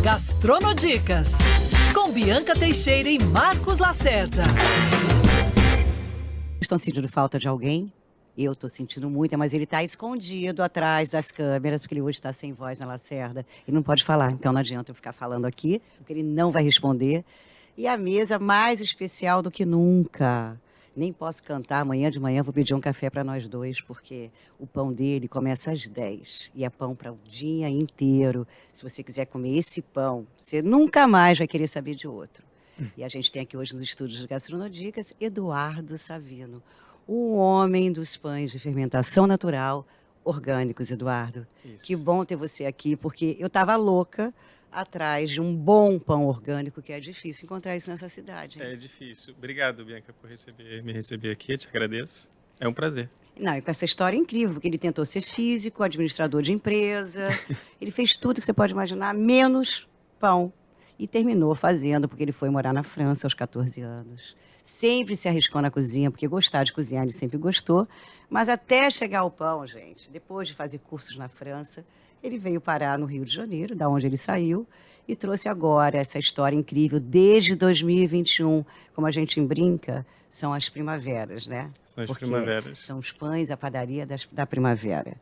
Gastronodicas, com Bianca Teixeira e Marcos Lacerda. Estão sentindo falta de alguém? Eu estou sentindo muito, mas ele está escondido atrás das câmeras, porque ele hoje está sem voz na Lacerda. Ele não pode falar, então não adianta eu ficar falando aqui, porque ele não vai responder. E a mesa mais especial do que nunca. Nem posso cantar, amanhã de manhã vou pedir um café para nós dois, porque o pão dele começa às 10 e é pão para o dia inteiro. Se você quiser comer esse pão, você nunca mais vai querer saber de outro. E a gente tem aqui hoje nos estúdios de Gastronodicas, Eduardo Savino, o homem dos pães de fermentação natural orgânicos, Eduardo. Isso. Que bom ter você aqui, porque eu estava louca atrás de um bom pão orgânico, que é difícil encontrar isso nessa cidade. É difícil. Obrigado, Bianca, por me receber aqui. Eu te agradeço. É um prazer. Não, e com essa história incrível, porque ele tentou ser físico, administrador de empresa, ele fez tudo que você pode imaginar, menos pão. E terminou fazendo, porque ele foi morar na França aos 14 anos. Sempre se arriscou na cozinha, porque gostar de cozinhar ele sempre gostou. Mas até chegar ao pão, gente, depois de fazer cursos na França, ele veio parar no Rio de Janeiro, da onde ele saiu, e trouxe agora essa história incrível desde 2021. Como a gente brinca, são as primaveras, né? São as Porque primaveras. são os pães, a padaria da primavera.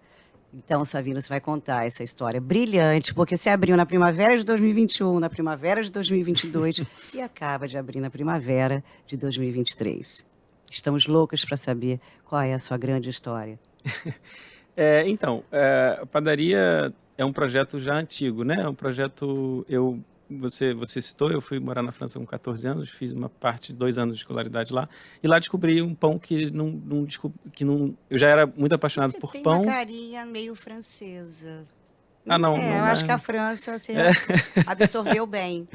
Então, Savino, você vai contar essa história brilhante, porque você abriu na primavera de 2021, na primavera de 2022 e acaba de abrir na primavera de 2023. Estamos loucas para saber qual é a sua grande história. A padaria é um projeto já antigo, né? É um projeto... Você citou, eu fui morar na França com 14 anos, fiz uma parte, 2 anos de escolaridade lá, e lá descobri um pão que eu já era muito apaixonado por Você pão. tem uma carinha meio francesa. Não. Eu acho que a França você absorveu bem.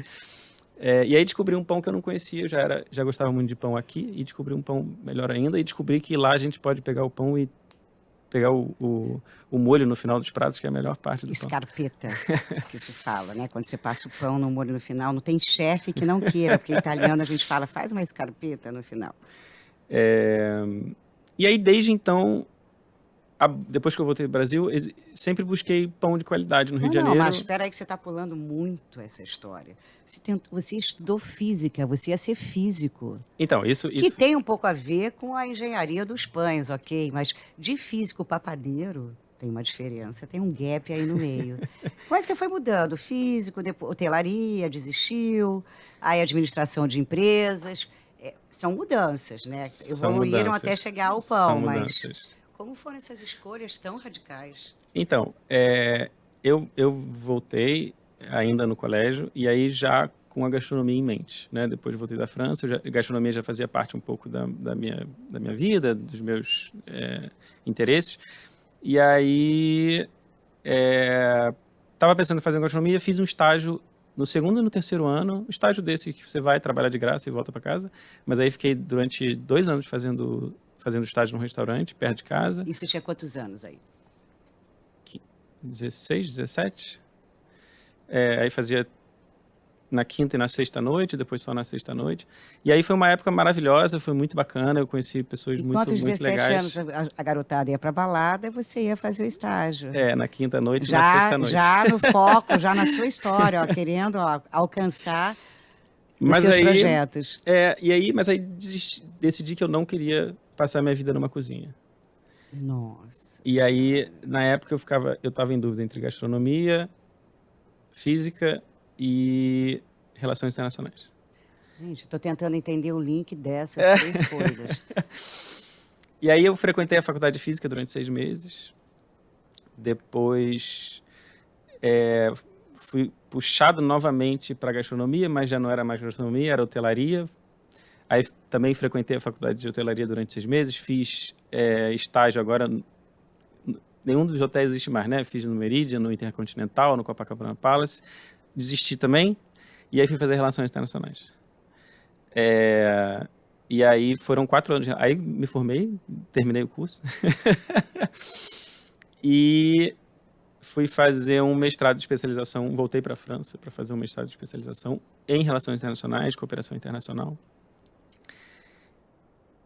E aí descobri um pão que eu não conhecia, eu já gostava muito de pão aqui, e descobri um pão melhor ainda, e descobri que lá a gente pode pegar o pão e pegar o molho no final dos pratos, que é a melhor parte do pão. Escarpeta, que se fala, né? Quando você passa o pão no molho no final, não tem chefe que não queira, porque italiano a gente fala, faz uma escarpeta no final. E aí, desde então, depois que eu voltei do Brasil, sempre busquei pão de qualidade no Rio de Janeiro. Não, mas espera aí que você está pulando muito essa história. Você estudou física, você ia ser físico. Então, isso... Que tem um pouco a ver com a engenharia dos pães, ok? Mas de físico papadeiro tem uma diferença, tem um gap aí no meio. Como é que você foi mudando? Físico, depois hotelaria, desistiu, aí administração de empresas. São mudanças, né? Evoluíram até chegar ao pão, mas... Como foram essas escolhas tão radicais? Então, eu voltei ainda no colégio e aí já com a gastronomia em mente, né? Depois voltei da França, a gastronomia já fazia parte um pouco da minha vida, dos meus interesses. E aí, estava pensando em fazer gastronomia, fiz um estágio no 2º e no 3º ano, um estágio desse que você vai trabalhar de graça e volta para casa. Mas aí fiquei durante 2 anos fazendo estágio num restaurante, perto de casa. E você tinha quantos anos aí? 16, 17. Aí fazia na quinta e na sexta noite, depois só na sexta noite. E aí foi uma época maravilhosa, foi muito bacana, eu conheci pessoas muito legais. Enquanto 17 anos a garotada ia para balada, você ia fazer o estágio. Na quinta noite e na sexta noite. Já no foco, já na sua história, querendo alcançar os seus projetos. Mas aí decidi que eu não queria passar minha vida numa cozinha. Nossa. E aí, na época, eu estava em dúvida entre gastronomia, física e relações internacionais. Gente, estou tentando entender o link dessas 3 coisas. E aí eu frequentei a faculdade de física durante 6 meses. Depois fui puxado novamente para gastronomia, mas já não era mais gastronomia, era hotelaria. Aí também frequentei a faculdade de hotelaria durante 6 meses, fiz estágio agora, nenhum dos hotéis existe mais, né? Fiz no Meridian, no Intercontinental, no Copacabana Palace, desisti também, e aí fui fazer relações internacionais. E aí foram 4 anos, aí me formei, terminei o curso, e fui fazer um mestrado de especialização, voltei para a França para fazer um mestrado de especialização em relações internacionais, cooperação internacional.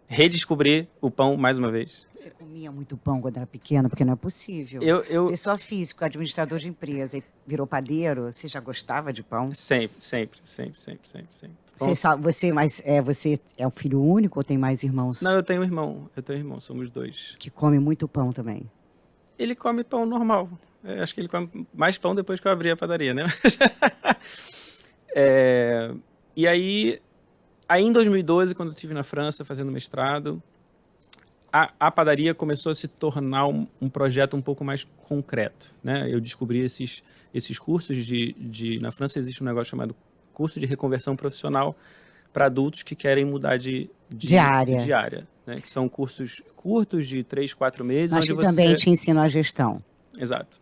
redescobrir o pão mais uma vez. Você comia muito pão quando era pequena? Porque não é possível. Eu Pessoa física, administrador de empresa e virou padeiro, você já gostava de pão? sempre. Pão- Você é o filho único ou tem mais irmãos Não, eu tenho um irmão, somos dois. que comem muito pão também? Ele come pão normal. Acho que ele come mais pão depois que eu abri a padaria, né? E aí em 2012, quando eu estive na França fazendo mestrado, a padaria começou a se tornar um projeto um pouco mais concreto, né? Eu descobri esses cursos na França existe um negócio chamado curso de reconversão profissional para adultos que querem mudar de área, né? Que são cursos curtos de 3, 4 meses. Mas que também te ensinam a gestão. Exato.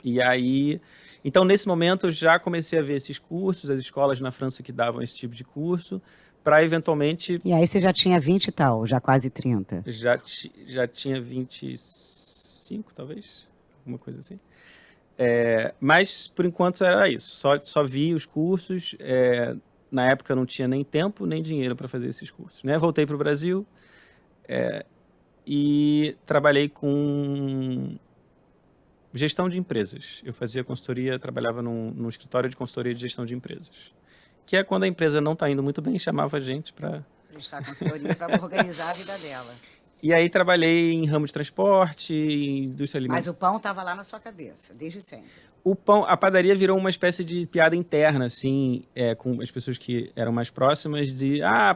E aí, então nesse momento eu já comecei a ver esses cursos, as escolas na França que davam esse tipo de curso, para eventualmente... E aí você já tinha 20 e tal, já quase 30. Já tinha 25, talvez, alguma coisa assim. Mas, por enquanto, era isso. Só vi os cursos. Na época, eu não tinha nem tempo, nem dinheiro para fazer esses cursos, né? Voltei para o Brasil e trabalhei com gestão de empresas. Eu fazia consultoria, trabalhava num escritório de consultoria de gestão de empresas. Que é quando a empresa não está indo muito bem, chamava a gente para... prestar consultoria para organizar a vida dela. E aí trabalhei em ramo de transporte, indústria alimentar. Mas o pão estava lá na sua cabeça, desde sempre. O pão, a padaria virou uma espécie de piada interna, assim, com as pessoas que eram mais próximas,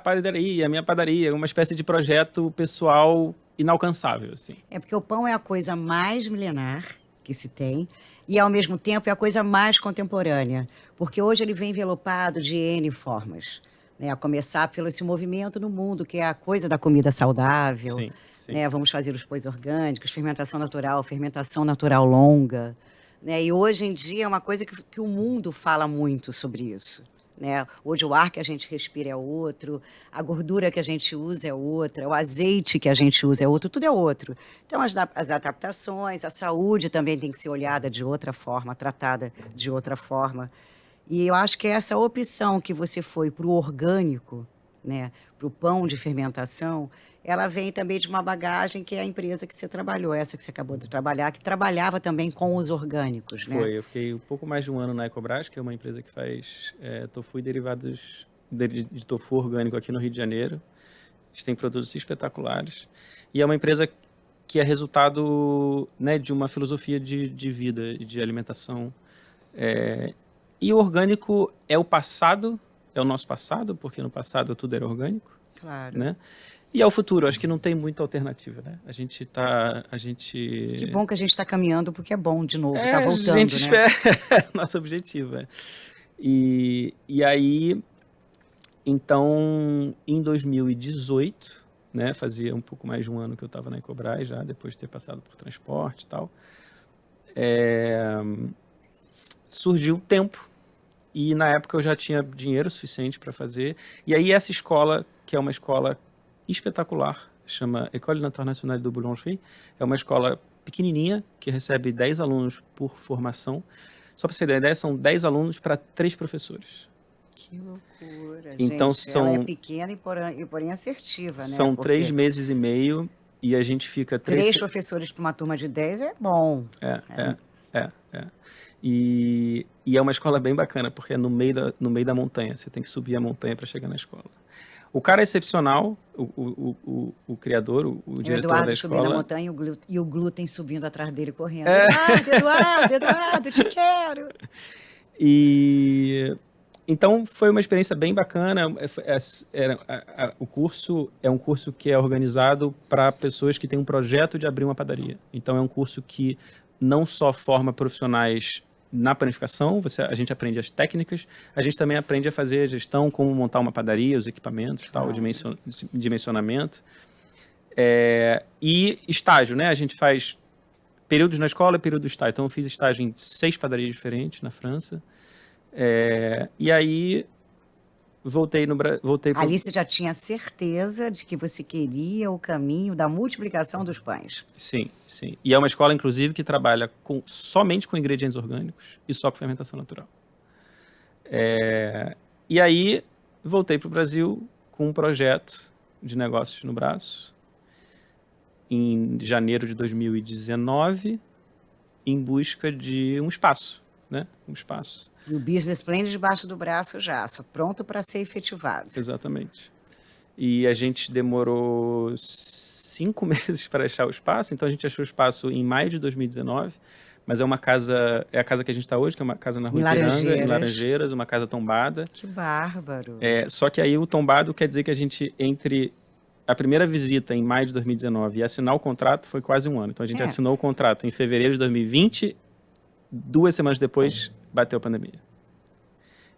padaria, minha padaria, uma espécie de projeto pessoal inalcançável, assim. Porque o pão é a coisa mais milenar que se tem e, ao mesmo tempo, é a coisa mais contemporânea, porque hoje ele vem envelopado de N formas, né? A começar pelo esse movimento no mundo, que é a coisa da comida saudável, Sim. né? Vamos fazer os pães orgânicos, fermentação natural longa, né? E hoje em dia é uma coisa que o mundo fala muito sobre isso, né? Hoje o ar que a gente respira é outro, a gordura que a gente usa é outra, o azeite que a gente usa é outro, tudo é outro. Então as adaptações, a saúde também tem que ser olhada de outra forma, tratada de outra forma. E eu acho que essa opção que você foi para o orgânico, né, para o pão de fermentação, ela vem também de uma bagagem que é a empresa que você trabalhou, essa que você acabou de trabalhar, que trabalhava também com os orgânicos, né? Eu fiquei um pouco mais de um ano na Ecobras, que é uma empresa que faz tofu e derivados de tofu orgânico aqui no Rio de Janeiro. Eles têm produtos espetaculares. E é uma empresa que é resultado, né, de uma filosofia de vida, de alimentação. E o orgânico é o passado, é o nosso passado, porque no passado tudo era orgânico. Claro. Né? E ao futuro, acho que não tem muita alternativa, né? Que bom que a gente está caminhando, porque é bom de novo, está voltando, a gente né? espera, nosso objetivo, E aí, então, em 2018, né, fazia um pouco mais de um ano que eu estava na Ecobras, já depois de ter passado por transporte e tal, surgiu o tempo. E na época eu já tinha dinheiro suficiente para fazer. E aí essa escola, que é uma escola espetacular, chama École Internationale de Boulangerie, é uma escola pequenininha, que recebe 10 alunos por formação. Só para você ter ideia, são 10 alunos para 3 professores. Que loucura, então, gente. Ela é pequena e porém assertiva, né? São 3 meses e meio e a gente fica... 3 professores para uma turma de 10 é bom. E é uma escola bem bacana, porque é no meio da montanha. Você tem que subir a montanha para chegar na escola. O cara é excepcional, o criador, o diretor da escola. Eduardo subindo a montanha e o glúten subindo atrás dele, correndo. Eduardo, te quero! Então, foi uma experiência bem bacana. O curso é um curso que é organizado para pessoas que têm um projeto de abrir uma padaria. Então, é um curso que não só forma profissionais na panificação, a gente aprende as técnicas, a gente também aprende a fazer a gestão, como montar uma padaria, os equipamentos, tal, dimensionamento. E estágio, né? A gente faz períodos na escola e período do estágio. Então, eu fiz estágio em 6 padarias diferentes na França. E aí, voltei Ali você já tinha certeza de que você queria o caminho da multiplicação dos pães. Sim. E é uma escola, inclusive, que trabalha somente com ingredientes orgânicos e só com fermentação natural. E aí, voltei para o Brasil com um projeto de negócios no braço, em janeiro de 2019, em busca de um espaço, né? Um espaço. E o business plan debaixo do braço já, só pronto para ser efetivado. Exatamente. E a gente demorou 5 meses para achar o espaço, então a gente achou o espaço em maio de 2019, mas é a casa que a gente está hoje, que é uma casa na Rua Ipiranga, em Laranjeiras, uma casa tombada. Que bárbaro. Só que aí o tombado quer dizer que a gente, entre a primeira visita em maio de 2019 e assinar o contrato, foi quase um ano. Então a gente assinou o contrato em fevereiro de 2020, 2 semanas depois bateu a pandemia.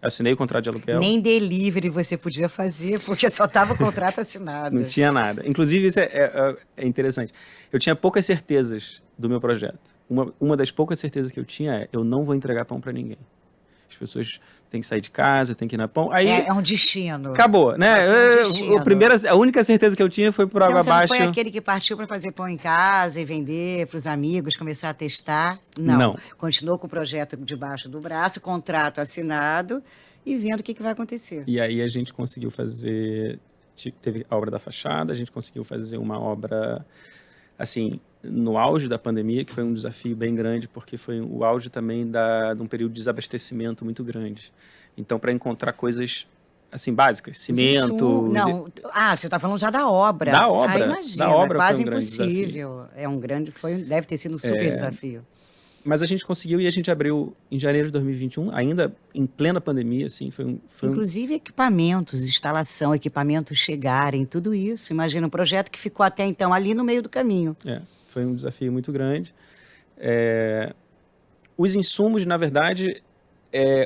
Eu assinei o contrato de aluguel. Nem delivery você podia fazer, porque só estava o contrato assinado. Não tinha nada. Inclusive, isso é interessante. Eu tinha poucas certezas do meu projeto. Uma das poucas certezas que eu tinha é: eu não vou entregar pão para ninguém. As pessoas têm que sair de casa, têm que ir na pão. Aí, é um destino. Acabou, né? A única certeza que eu tinha foi por água abaixo. Você não foi aquele que partiu para fazer pão em casa e vender para os amigos, começar a testar? Não. Continuou com o projeto debaixo do braço, contrato assinado e vendo o que vai acontecer. E aí a gente conseguiu fazer... Teve a obra da fachada, a gente conseguiu fazer uma obra, assim, no auge da pandemia, que foi um desafio bem grande, porque foi o auge também de um período de desabastecimento muito grande. Então, para encontrar coisas, assim, básicas, cimento... você está falando já da obra. Da obra. Imagina, da obra quase foi um impossível. Deve ter sido um super desafio. Mas a gente conseguiu e a gente abriu em janeiro de 2021, ainda em plena pandemia, assim, Inclusive equipamentos, instalação, equipamentos chegarem, tudo isso. Imagina, um projeto que ficou até então ali no meio do caminho. Foi um desafio muito grande. Os insumos, na verdade,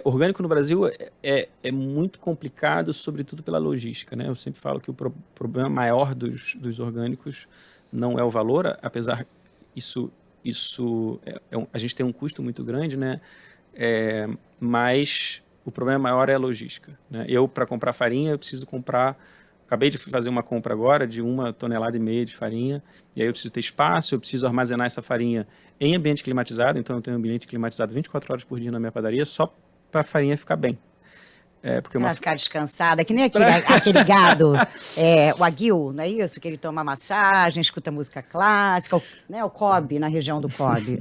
orgânico no Brasil é muito complicado, sobretudo pela logística, né? Eu sempre falo que o problema maior dos orgânicos não é o valor, apesar a gente tem um custo muito grande, né? Mas o problema maior é a logística, né? Para comprar farinha, eu preciso comprar... Acabei de fazer uma compra agora de 1,5 tonelada de farinha, e aí eu preciso ter espaço, eu preciso armazenar essa farinha em ambiente climatizado, então eu tenho um ambiente climatizado 24 horas por dia na minha padaria, só para a farinha ficar bem. Para ficar descansada, que nem aquele gado, o aguil, não é isso? Que ele toma massagem, escuta música clássica, né? O Kobe, na região do Kobe.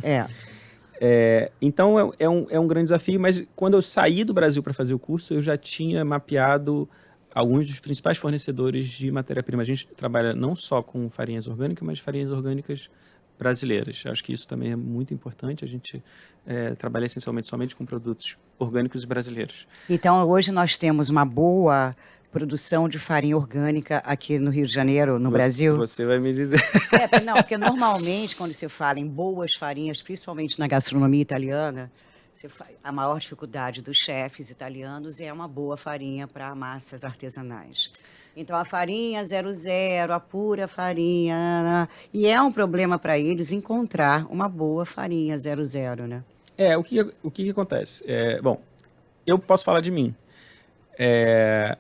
Então é um grande desafio, mas quando eu saí do Brasil para fazer o curso, eu já tinha mapeado alguns dos principais fornecedores de matéria-prima. A gente trabalha não só com farinhas orgânicas, mas farinhas orgânicas brasileiras. Acho que isso também é muito importante. A gente trabalha essencialmente somente com produtos orgânicos brasileiros. Então, hoje nós temos uma boa produção de farinha orgânica aqui no Rio de Janeiro, no Brasil? Você vai me dizer. Porque normalmente, quando se fala em boas farinhas, principalmente na gastronomia italiana, a maior dificuldade dos chefes italianos é uma boa farinha para massas artesanais. Então, a farinha 00, a pura farinha... E é um problema para eles encontrar uma boa farinha 00, né? O que acontece? Bom, eu posso falar de mim. É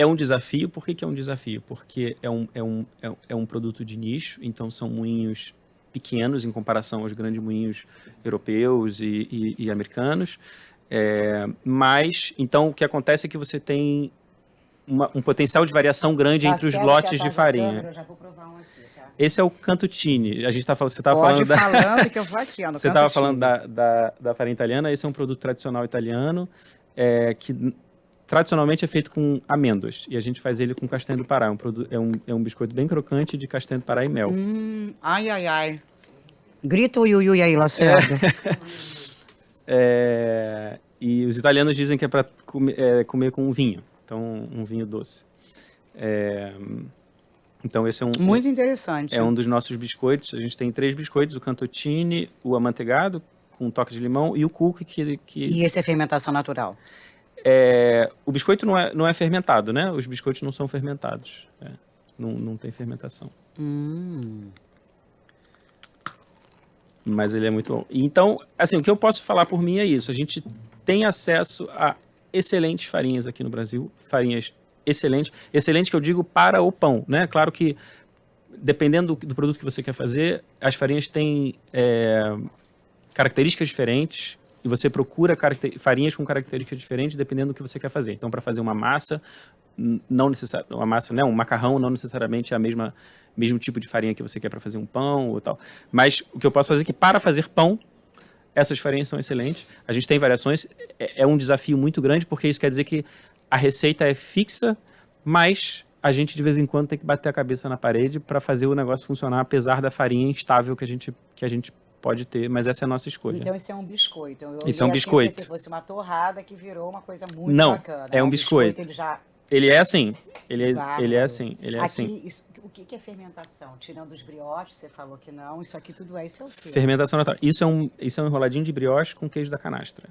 um desafio. Por que é um desafio? Porque é um produto de nicho, então são moinhos pequenos em comparação aos grandes moinhos europeus e americanos. Mas, então, o que acontece é que você tem um potencial de variação grande entre os lotes de farinha. Eu já vou provar um aqui, tá? Esse é o cantutine. Você estava falando falando que eu vou aqui, ó, no Você estava falando da farinha italiana. Esse é um produto tradicional italiano que tradicionalmente é feito com amêndoas. E a gente faz ele com castanha do Pará. É um biscoito bem crocante de castanha do Pará e mel. Ai. Grita o iui aí, Lacerda. E os italianos dizem que é para comer com um vinho. Então, um vinho doce. Então, esse é muito interessante. É um dos nossos biscoitos. A gente tem 3 biscoitos: o cantotine, o amanteigado, com um toque de limão, e o cookie que... E esse é fermentação natural? O biscoito não é fermentado, né? Os biscoitos não são fermentados. Não tem fermentação. Mas ele é muito bom. Então, assim, o que eu posso falar por mim é isso. A gente tem acesso a excelentes farinhas aqui no Brasil. Farinhas excelentes. Excelentes que eu digo para o pão, né? Claro que, dependendo do produto que você quer fazer, as farinhas têm características diferentes. e você procura farinhas com características diferentes dependendo do que você quer fazer. Então, para fazer uma massa, não necessariamente, uma massa, né, um macarrão não necessariamente é a mesmo tipo de farinha que você quer para fazer um pão ou tal. Mas o que eu posso fazer é que para fazer pão, essas farinhas são excelentes. A gente tem variações, é um desafio muito grande, porque isso quer dizer que a receita é fixa, mas a gente de vez em quando tem que bater a cabeça na parede para fazer o negócio funcionar, apesar da farinha instável que a gente pode ter, mas essa é a nossa escolha. Então isso é um biscoito. Isso é um biscoito. Se fosse uma torrada que virou uma coisa muito Não, bacana. é um biscoito. Ele já... Ele é assim. Ele é Bárbaro. assim. Ele é Aqui, assim. o que é fermentação? Tirando os brioches, você falou que não. Isso aqui tudo isso é o quê? Fermentação natural. Isso é um enroladinho de brioche com queijo da canastra.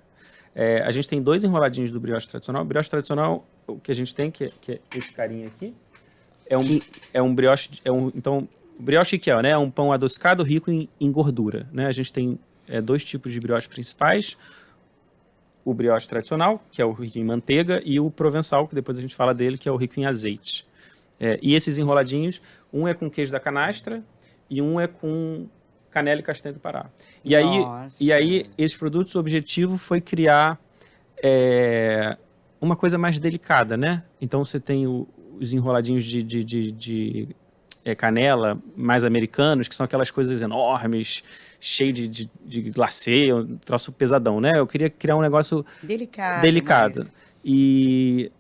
A gente tem 2 enroladinhos do brioche tradicional. O brioche tradicional, o que a gente tem, que é esse carinha aqui, é um brioche... Então, o brioche que é, né? É um pão adocicado rico em gordura. Né? A gente tem 2 tipos de brioche principais. O brioche tradicional, que é o rico em manteiga, e o provençal, que depois a gente fala dele, que é o rico em azeite. E esses enroladinhos, um é com queijo da canastra e um é com canela e castanha do Pará. E aí, esses produtos, o objetivo foi criar uma coisa mais delicada, né? Então, você tem os enroladinhos de canela mais americanos, que são aquelas coisas enormes, cheio de glacê, um troço pesadão, né? Eu queria criar um negócio delicado. Mas... E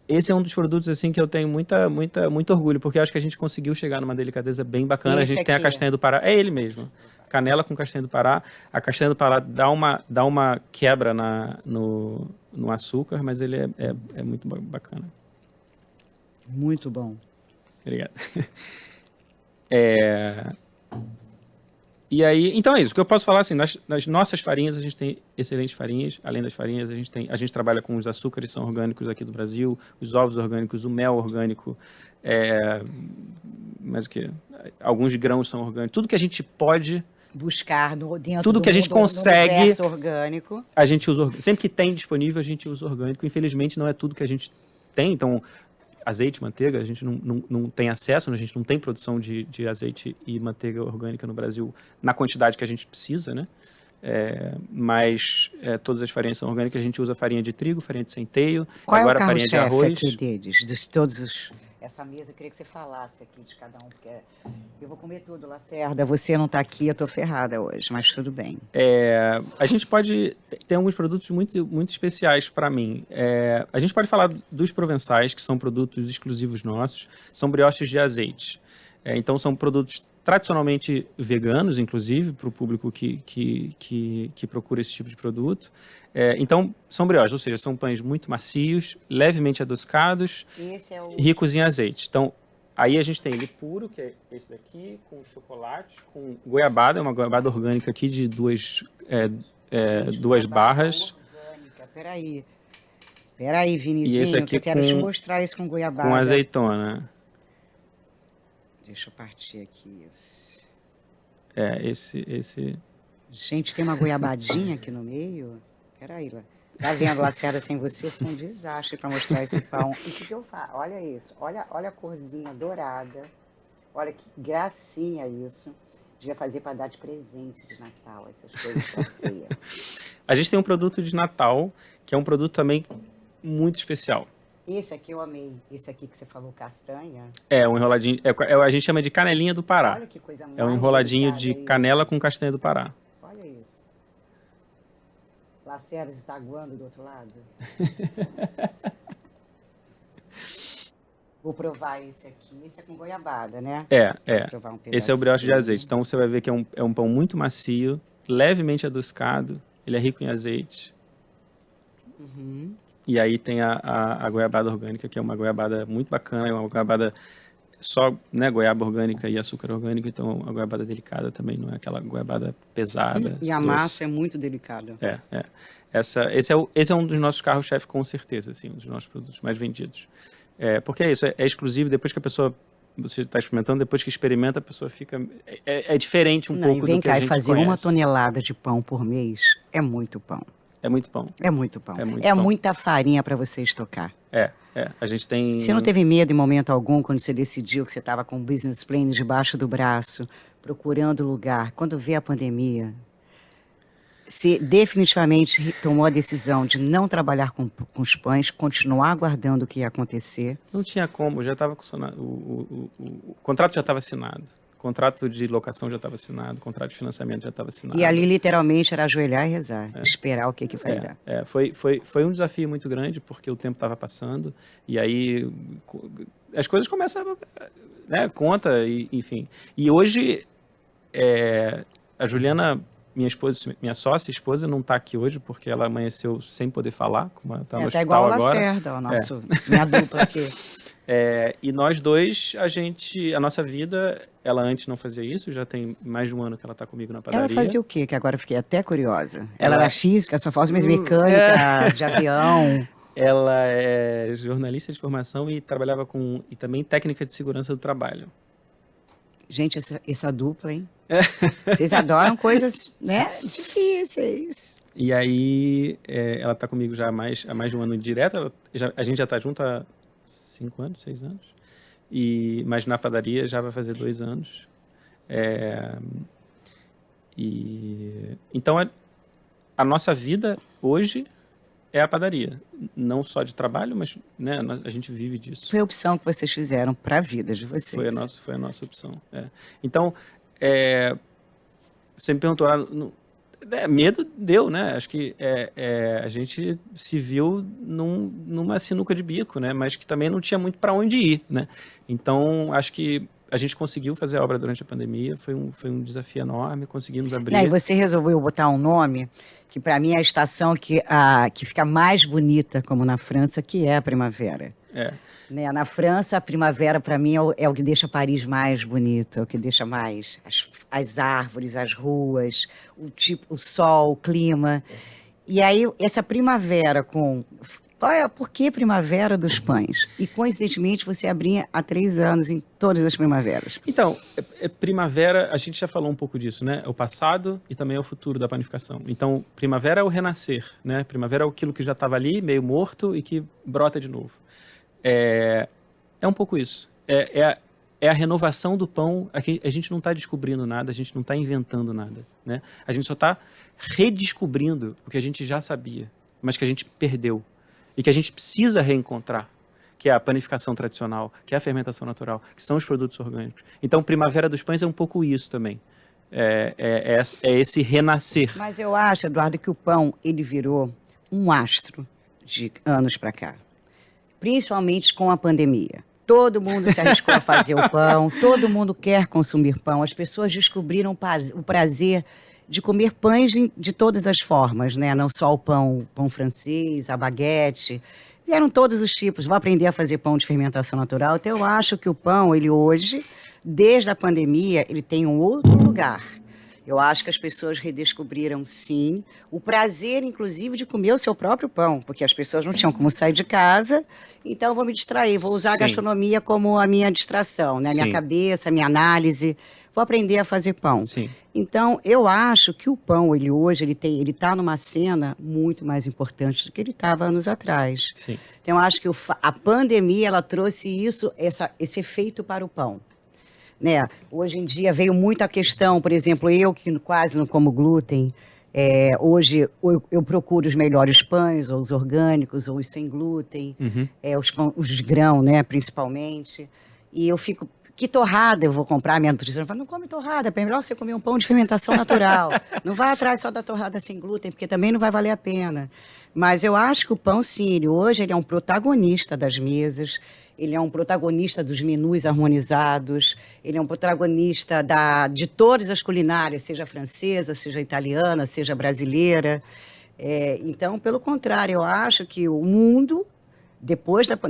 esse é um dos produtos assim que eu tenho muito orgulho, porque eu acho que a gente conseguiu chegar numa delicadeza bem bacana. Esse a gente tem a castanha do Pará, é ele mesmo. Canela com castanha do Pará. A castanha do Pará dá uma quebra no açúcar, mas ele é muito bacana. Muito bom. Obrigado. E aí, então é isso. O que eu posso falar assim, nas nossas farinhas, a gente tem excelentes farinhas. Além das farinhas, a gente trabalha com os açúcares, são orgânicos aqui do Brasil, os ovos orgânicos, o mel orgânico, mas o que? Alguns grãos são orgânicos. Tudo que a gente pode buscar dentro tudo do que a gente mundo, consegue, do universo orgânico. A gente usa sempre que tem disponível, a gente usa orgânico. Infelizmente, não é tudo que a gente tem. Então, azeite, manteiga, a gente não tem acesso, a gente não tem produção de azeite e manteiga orgânica no Brasil na quantidade que a gente precisa, né? Mas todas as farinhas são orgânicas. A gente usa farinha de trigo, farinha de centeio, Qual agora é o farinha de arroz. aqui deles, de todos os... Essa mesa, eu queria que você falasse aqui de cada um, porque eu vou comer tudo, Lacerda. Você não está aqui, eu estou ferrada hoje, mas tudo bem. A gente pode ter alguns produtos muito, muito especiais para mim. A gente pode falar dos provençais, que são produtos exclusivos nossos, são brioches de azeite. Então, são produtos tradicionalmente veganos, inclusive, para o público que procura esse tipo de produto. Então, são brioches, ou seja, são pães muito macios, levemente adocicados, ricos em azeite. Então, aí a gente tem ele puro, que é esse daqui, com chocolate, com goiabada, uma goiabada orgânica aqui de duas barras. Orgânica. Peraí, Vinizinho, que eu quero te mostrar isso com goiabada. Com azeitona. Deixa eu partir aqui isso. Esse... Gente, tem uma goiabadinha aqui no meio? Peraí, tá vendo, Lacerda, sem você, eu sou um desastre para mostrar esse pão. E o que eu faço? Olha isso, olha a corzinha dourada. Olha que gracinha isso. Devia fazer para dar de presente de Natal, essas coisas pra ceia. A gente tem um produto de Natal, que é um produto também muito especial. Esse aqui eu amei. Esse aqui que você falou, castanha. Um enroladinho. A gente chama de canelinha do Pará. Olha que coisa mais um enroladinho de isso. canela com castanha do Pará. Olha isso. Lacerda, você está aguando do outro lado? Vou provar esse aqui. Esse é com goiabada, né? Vou provar um esse é o brioche de azeite. Então você vai ver que é um pão muito macio, levemente adocicado. Ele é rico em azeite. Uhum. E aí tem a goiabada orgânica, que é uma goiabada muito bacana, é uma goiabada só, né, goiaba orgânica e açúcar orgânico, então a goiabada delicada também, não é aquela goiabada pesada. E a massa é muito delicada. Esse é um dos nossos carros-chefe, com certeza, assim, um dos nossos produtos mais vendidos. Porque é isso, é exclusivo, depois que a pessoa, você está experimentando, depois que experimenta, a pessoa fica... É diferente pouco do que a gente conhece. Vem cá, fazer 1 tonelada de pão por mês é muito pão. É muito pão. É muito pão. É muita farinha para você estocar. A gente tem... Você não teve medo em momento algum quando você decidiu que você estava com o business plan debaixo do braço, procurando lugar? Quando veio a pandemia, você definitivamente tomou a decisão de não trabalhar com os pães, continuar aguardando o que ia acontecer. Não tinha como, já estava o contrato já estava assinado. O contrato de locação já estava assinado, o contrato de financiamento já estava assinado. E ali, literalmente, era ajoelhar e rezar, esperar o que vai dar. Foi um desafio muito grande, porque o tempo estava passando, e aí as coisas começam, né, conta, enfim. E hoje, a Juliana, minha sócia, esposa, não está aqui hoje, porque ela amanheceu sem poder falar, como ela está no hospital igual agora. Lacerda, minha dupla aqui. E nós dois, a nossa vida, ela antes não fazia isso, já tem mais de um ano que ela está comigo na padaria. Ela fazia o quê? Que agora eu fiquei até curiosa. Ela era física, só falta mesmo mecânica, de avião. Ela é jornalista de formação e trabalhava e também técnica de segurança do trabalho. Gente, essa dupla, hein? Vocês adoram coisas, né, difíceis. E aí, ela está comigo já há mais de um ano direto. A gente já está junto há 5 anos, 6 anos. Mas na padaria já vai fazer 2 anos. Então, a nossa vida hoje é a padaria. Não só de trabalho, mas, né, a gente vive disso. Foi a opção que vocês fizeram para a vida de vocês. Foi a nossa opção. Então, você me perguntou, medo deu, né? Acho que a gente se viu numa sinuca de bico, né? Mas que também não tinha muito para onde ir, né? Então, acho que a gente conseguiu fazer a obra durante a pandemia, foi um desafio enorme, conseguimos abrir. E você resolveu botar um nome que para mim é a estação que fica mais bonita, como na França, que é a primavera. Né? Na França, a primavera, para mim, é o que deixa Paris mais bonito, é o que deixa mais as árvores, as ruas, o sol, o clima. E aí, essa primavera por que primavera dos pães? E, coincidentemente, você abria há 3 anos em todas as primaveras. Então, primavera, a gente já falou um pouco disso, né? O passado e também o futuro da panificação. Então, primavera é o renascer, né? Primavera é aquilo que já estava ali, meio morto e que brota de novo. É um pouco isso. É a renovação do pão. A gente não está descobrindo nada, a gente não está inventando nada, né? A gente só está redescobrindo o que a gente já sabia, mas que a gente perdeu. E que a gente precisa reencontrar, que é a panificação tradicional, que é a fermentação natural, que são os produtos orgânicos. Então, Primavera dos Pães é um pouco isso também. É esse renascer. Mas eu acho, Eduardo, que o pão, ele virou um astro de anos para cá. Principalmente com a pandemia. Todo mundo se arriscou a fazer o pão, todo mundo quer consumir pão. As pessoas descobriram o prazer de comer pães de todas as formas, né? Não só o pão francês, a baguete. Vieram todos os tipos. Vou aprender a fazer pão de fermentação natural. Então, eu acho que o pão, ele hoje, desde a pandemia, ele tem um outro lugar. Eu acho que as pessoas redescobriram, sim, o prazer, inclusive, de comer o seu próprio pão, porque as pessoas não tinham como sair de casa, então vou me distrair, vou usar a gastronomia como a minha distração, né? A minha cabeça, a minha análise, vou aprender a fazer pão. Sim. Então, eu acho que o pão, ele hoje, ele está numa cena muito mais importante do que ele estava anos atrás. Sim. Então, eu acho que a pandemia, ela trouxe esse efeito para o pão. Né? Hoje em dia veio muito a questão, por exemplo, eu que quase não como glúten, hoje eu procuro os melhores pães, ou os orgânicos, ou os sem glúten, os de grão, né, principalmente, e eu fico, que torrada eu vou comprar? Minha nutricionista fala, não come torrada, é melhor você comer um pão de fermentação natural, não vai atrás só da torrada sem glúten, porque também não vai valer a pena. Mas eu acho que o pão, sim, hoje ele é um protagonista das mesas, ele é um protagonista dos menus harmonizados, ele é um protagonista de todas as culinárias, seja francesa, seja italiana, seja brasileira. Então, pelo contrário, eu acho que o mundo,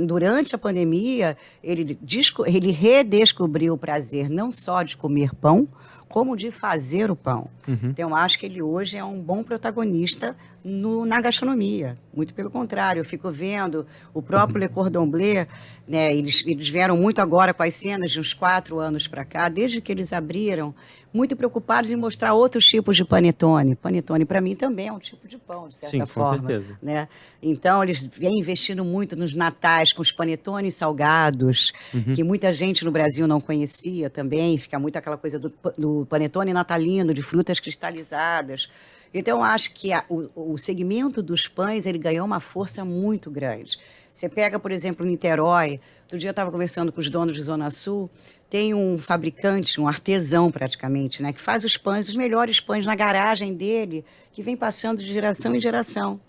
durante a pandemia, ele redescobriu o prazer não só de comer pão, como de fazer o pão. Então, eu acho que ele hoje é um bom protagonista na gastronomia. Muito pelo contrário, eu fico vendo o próprio Le Cordon Bleu, né, eles vieram muito agora com as cenas de uns 4 anos para cá, desde que eles abriram, muito preocupados em mostrar outros tipos de panetone. Panetone, para mim, também é um tipo de pão, de certa forma. Com certeza. Né? Então, eles vêm investindo muito nos natais, com os panetones salgados, que muita gente no Brasil não conhecia também. Fica muito aquela coisa do do panetone natalino, de frutas cristalizadas. Então, eu acho que o segmento dos pães, ele ganhou uma força muito grande. Você pega, por exemplo, Niterói, outro dia eu estava conversando com os donos de Zona Sul, tem um fabricante, um artesão praticamente, né, que faz os pães, os melhores pães na garagem dele, que vem passando de geração em geração.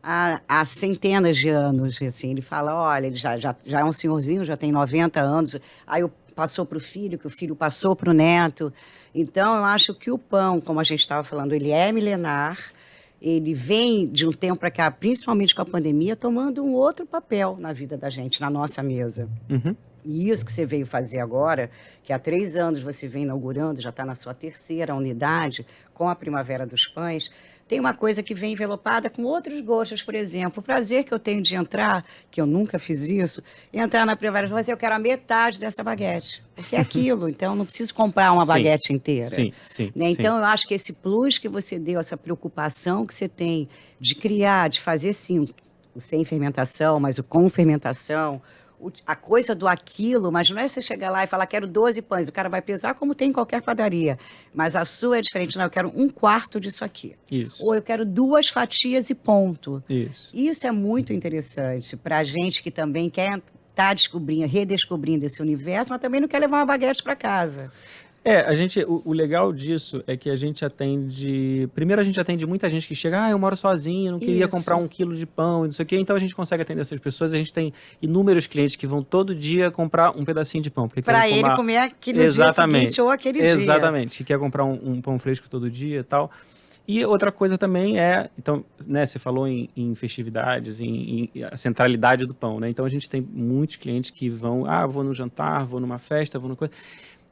Há centenas de anos, assim, ele fala, olha, ele já é um senhorzinho, já tem 90 anos, aí passou para o filho, que o filho passou para o neto. Então, eu acho que o pão, como a gente estava falando, ele é milenar, ele vem de um tempo para cá, principalmente com a pandemia, tomando um outro papel na vida da gente, na nossa mesa. Uhum. E isso que você veio fazer agora, que há 3 anos você vem inaugurando, já está na sua 3ª unidade, com a Primavera dos Pães, tem uma coisa que vem envelopada com outros gostos, por exemplo. O prazer que eu tenho de entrar, que eu nunca fiz isso, entrar na Primavera dos Pães, eu quero a metade dessa baguete. Porque é aquilo, então não preciso comprar uma baguete inteira. Sim, sim. Né? Então, eu acho que esse plus que você deu, essa preocupação que você tem de criar, de fazer, sim, o sem fermentação, mas o com fermentação, a coisa do aquilo, mas não é você chegar lá e falar, quero 12 pães, o cara vai pesar como tem em qualquer padaria, mas a sua é diferente, não, eu quero 1/4 disso aqui. Isso. Ou eu quero 2 fatias e ponto. Isso. Isso é muito interessante para a gente que também quer estar redescobrindo esse universo, mas também não quer levar uma baguete para casa. O legal disso é que a gente atende... Primeiro, a gente atende muita gente que chega, eu moro sozinho, não queria comprar 1 quilo de pão, e não sei o quê. Então, a gente consegue atender essas pessoas. A gente tem inúmeros clientes que vão todo dia comprar um pedacinho de pão. Para ele comer aquele dia seguinte ou aquele dia. Exatamente. Que quer comprar um pão fresco todo dia e tal. E outra coisa também é... Então, né, você falou em festividades, em a centralidade do pão, né? Então, a gente tem muitos clientes que vão... vou no jantar, vou numa festa, vou numa coisa...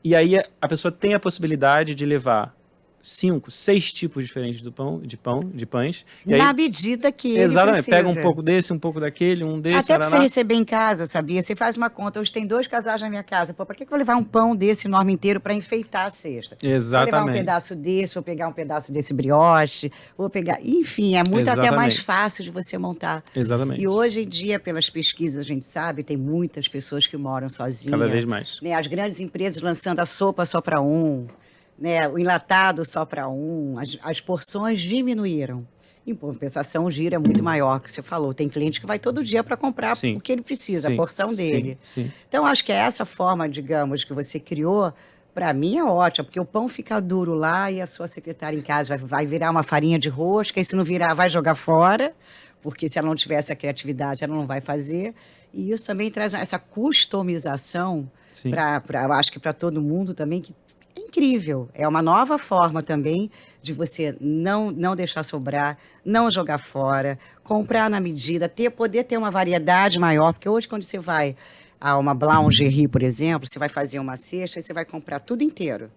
E aí a pessoa tem a possibilidade de levar 5, 6 tipos diferentes de pães. Na medida que ele exatamente, precisa. pega um pouco desse, um pouco daquele, um desse. Até para você receber em casa, sabia? Você faz uma conta, hoje tem 2 casais na minha casa. Pô, para que eu vou levar um pão desse enorme inteiro para enfeitar a cesta? Exatamente. Vou levar um pedaço desse, vou pegar um pedaço desse brioche, vou pegar... Enfim, é muito até mais fácil de você montar. Exatamente. E hoje em dia, pelas pesquisas, a gente sabe, tem muitas pessoas que moram sozinhas. Cada vez mais. Né? As grandes empresas lançando a sopa só para um, né? O enlatado só para um, as porções diminuíram. Em compensação, o giro é muito maior, que você falou. Tem cliente que vai todo dia para comprar o que ele precisa, a porção dele. Sim. Então, acho que é essa forma, digamos, que você criou, para mim é ótima, porque o pão fica duro lá e a sua secretária em casa vai virar uma farinha de rosca, e se não virar, vai jogar fora, porque se ela não tivesse a criatividade, ela não vai fazer. E isso também traz essa customização, eu acho que para todo mundo também, que é incrível. É uma nova forma também de você não deixar sobrar, não jogar fora, comprar na medida, poder ter uma variedade maior, porque hoje quando você vai a uma boulangerie, por exemplo, você vai fazer uma cesta e você vai comprar tudo inteiro.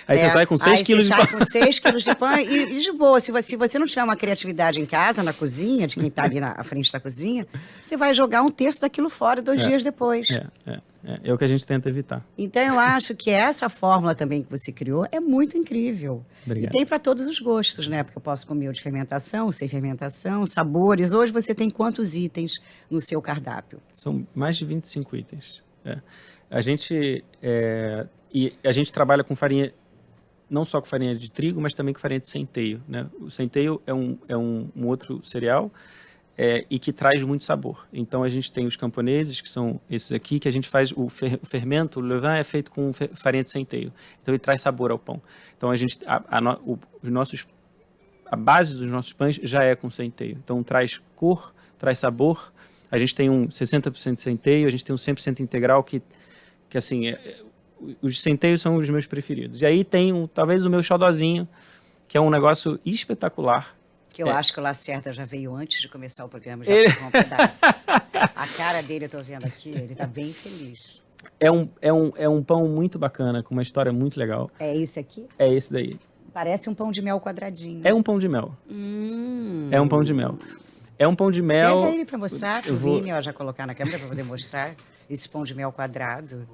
Aí você sai com 6 quilos de pão. Você sai com 6 quilos de pão e de boa. Se você não tiver uma criatividade em casa, na cozinha, de quem está ali à frente da cozinha, você vai jogar 1/3 daquilo fora 2 dias depois. É o que a gente tenta evitar. Então, eu acho que essa fórmula também que você criou é muito incrível. Obrigado. E tem para todos os gostos, né? Porque eu posso comer o de fermentação, o sem fermentação, sabores. Hoje você tem quantos itens no seu cardápio? São mais de 25 itens. A gente trabalha com farinha, não só com farinha de trigo, mas também com farinha de centeio, né? O centeio é um outro cereal e que traz muito sabor. Então, a gente tem os camponeses, que são esses aqui, que a gente faz o fermento, o levain é feito com farinha de centeio. Então, ele traz sabor ao pão. Então, a base dos nossos pães já é com centeio. Então, traz cor, traz sabor. A gente tem um 60% de centeio, a gente tem um 100% integral, que assim... Os centeios são os meus preferidos. E aí tem talvez o meu xodozinho, que é um negócio espetacular. Que eu acho que o Lacerda já veio antes de começar o programa, já pegou um pedaço. A cara dele, eu tô vendo aqui, ele tá bem feliz. É um pão muito bacana, com uma história muito legal. É esse aqui? É esse daí. Parece um pão de mel quadradinho. É um pão de mel. É um pão de mel. É um pão de mel... Pega ele para mostrar, o Vini, já colocar na câmera para poder mostrar esse pão de mel quadrado.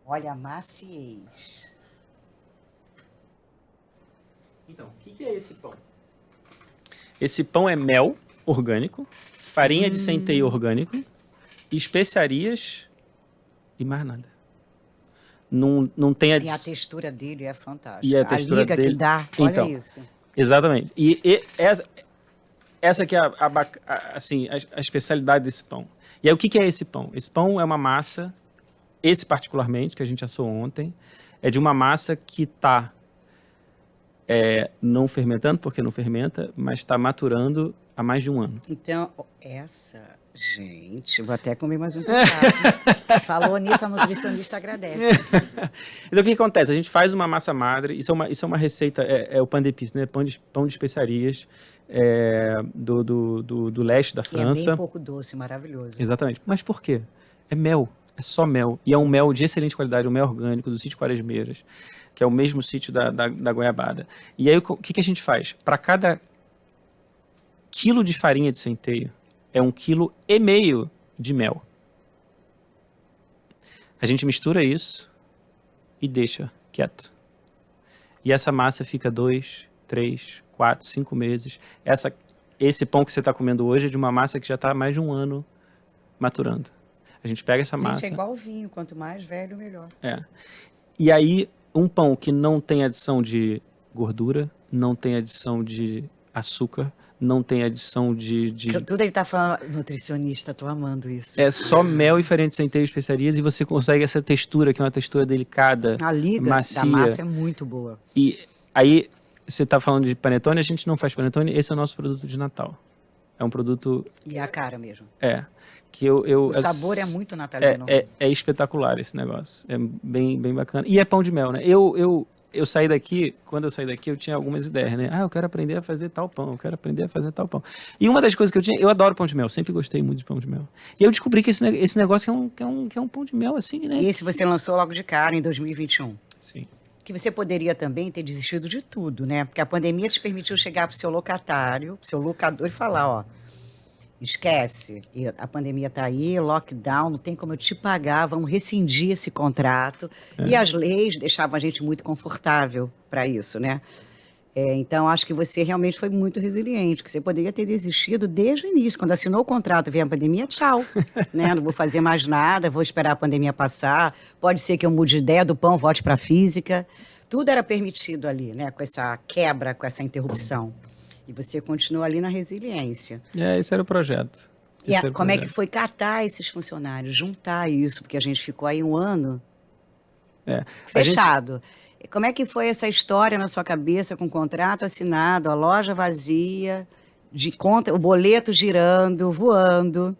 Olha a maciez. Então, o que é esse pão? Esse pão é mel orgânico, farinha de centeio orgânico, especiarias e mais nada. Não tem E a textura dele é fantástica. E a textura liga dele... que dá, olha Então, isso. Exatamente. E essa que é assim, a especialidade desse pão. E aí, o que é esse pão? Esse pão é uma massa, esse particularmente, que a gente assou ontem, é de uma massa que está não fermentando, porque não fermenta, mas está maturando há mais de um ano. Então, gente, vou até comer mais um pedaço. Falou nisso, a nutricionista agradece. Então, o que acontece? A gente faz uma massa madre, isso é uma receita, é o pain d'épices, né? Pão de especiarias do leste da E é França. bem pouco doce, maravilhoso. Exatamente. Mas por quê? É mel, é só mel. E é um mel de excelente qualidade, um mel orgânico do sítio Quaresmeiras, que é o mesmo sítio da goiabada. E aí, o que a gente faz? Para cada quilo de farinha de centeio, é 1,5 kg de mel. A gente mistura isso e deixa quieto. E essa massa fica 2, 3, 4, 5 meses. Esse pão que você está comendo hoje é de uma massa que já está há mais de um ano maturando. A gente pega essa massa... Gente, é igual o vinho, quanto mais velho, melhor. E aí, um pão que não tem adição de gordura, não tem adição de açúcar, não tem adição de... Tudo ele tá falando, nutricionista, tô amando isso. É só mel e farinha de centeio e especiarias, e você consegue essa textura, que é uma textura delicada, A liga macia. da massa é muito boa. E aí, você está falando de panetone, a gente não faz panetone, esse é o nosso produto de Natal. É um produto... E a cara mesmo. Que O sabor é muito natalino. É espetacular esse negócio. É bem, bem bacana. E é pão de mel, né? Eu saí daqui, quando eu saí daqui, eu tinha algumas ideias, né? Eu quero aprender a fazer tal pão, eu quero aprender a fazer tal pão. E uma das coisas que eu adoro pão de mel, sempre gostei muito de pão de mel. E eu descobri que esse negócio é um pão de mel, assim, né? E esse você lançou logo de cara, em 2021. Sim. Que você poderia também ter desistido de tudo, né? Porque a pandemia te permitiu chegar pro seu locatário, pro seu locador e falar, ó, esquece, a pandemia tá aí, lockdown, não tem como eu te pagar, vamos rescindir esse contrato. E as leis deixavam a gente muito confortável para isso, né? Então, acho que você realmente foi muito resiliente, que você poderia ter desistido desde o início. Quando assinou o contrato, veio a pandemia, tchau. Né? Não vou fazer mais nada, vou esperar a pandemia passar. Pode ser que eu mude de ideia do pão, volte para a física. Tudo era permitido ali, né? Com essa quebra, com essa interrupção. E você continua ali na resiliência. Esse era o projeto. E como é que foi catar esses funcionários, juntar isso? Porque a gente ficou aí um ano fechado. Como é que foi essa história na sua cabeça, com o contrato assinado, a loja vazia, de conta, o boleto girando, voando?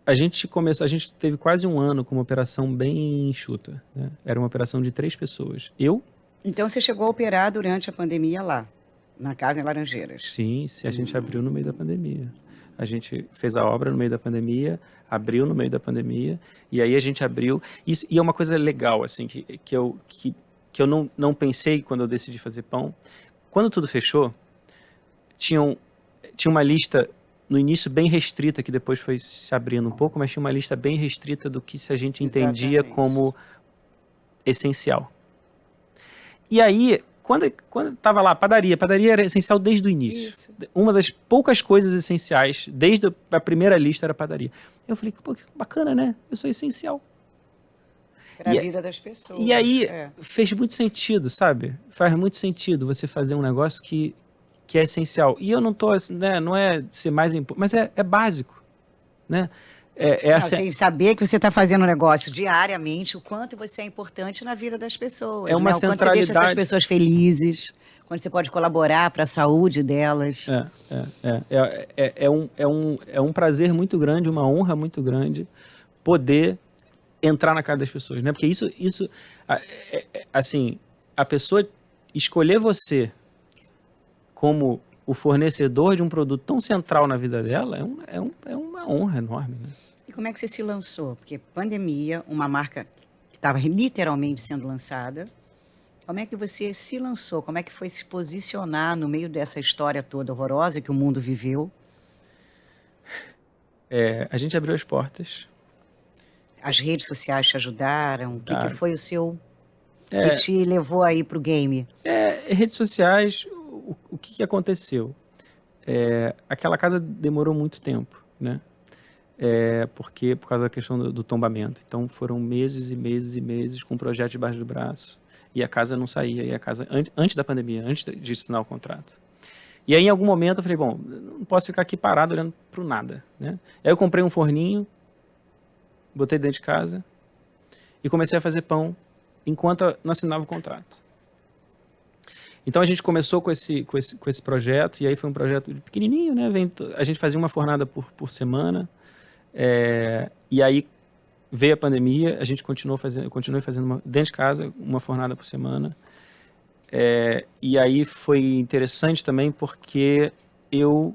A gente teve quase um ano com uma operação bem enxuta, né? Era uma operação de 3 pessoas. Então você chegou a operar durante a pandemia lá, na casa em Laranjeiras? Sim, a gente abriu no meio da pandemia. A gente fez a obra no meio da pandemia, abriu no meio da pandemia, e aí a gente abriu. E é uma coisa legal, assim, que eu não pensei quando eu decidi fazer pão. Quando tudo fechou, tinha uma lista no início bem restrita, que depois foi se abrindo um pouco, mas tinha uma lista bem restrita do que a gente entendia como essencial. E aí, quando estava lá, padaria era essencial desde o início. Isso. Uma das poucas coisas essenciais, desde a primeira lista, era padaria. Eu falei, pô, que bacana, né? Eu sou essencial. Para a vida das pessoas. E aí, fez muito sentido, sabe? Faz muito sentido você fazer um negócio que é essencial. E eu não tô, né, não é ser mais importante, mas é básico, né? Assim, saber que você está fazendo um negócio diariamente, o quanto você é importante na vida das pessoas. É uma né? O quanto você deixa essas pessoas felizes, quando você pode colaborar para a saúde delas. É um prazer muito grande, uma honra muito grande poder entrar na casa das pessoas, né? Porque isso assim, a pessoa escolher você como o fornecedor de um produto tão central na vida dela é uma honra enorme, né? E como é que você se lançou? Porque pandemia, uma marca que estava literalmente sendo lançada, como é que você se lançou? Como é que foi se posicionar no meio dessa história toda horrorosa que o mundo viveu? A gente abriu as portas. As redes sociais te ajudaram? O que foi o seu... que te levou aí para o game? Redes sociais, o que aconteceu? Aquela casa demorou muito tempo, né? por causa da questão do tombamento. Então foram meses e meses e meses com o projeto debaixo do braço. E a casa não saía. E a casa, antes da pandemia, antes de assinar o contrato. E aí, em algum momento, eu falei, bom, não posso ficar aqui parado olhando para o nada, né? Aí eu comprei um forninho, botei dentro de casa e comecei a fazer pão enquanto não assinava o contrato. Então a gente começou com esse projeto, e aí foi um projeto pequenininho, né? A gente fazia uma fornada por semana, e aí veio a pandemia, a gente continuei fazendo dentro de casa uma fornada por semana. E aí foi interessante também porque eu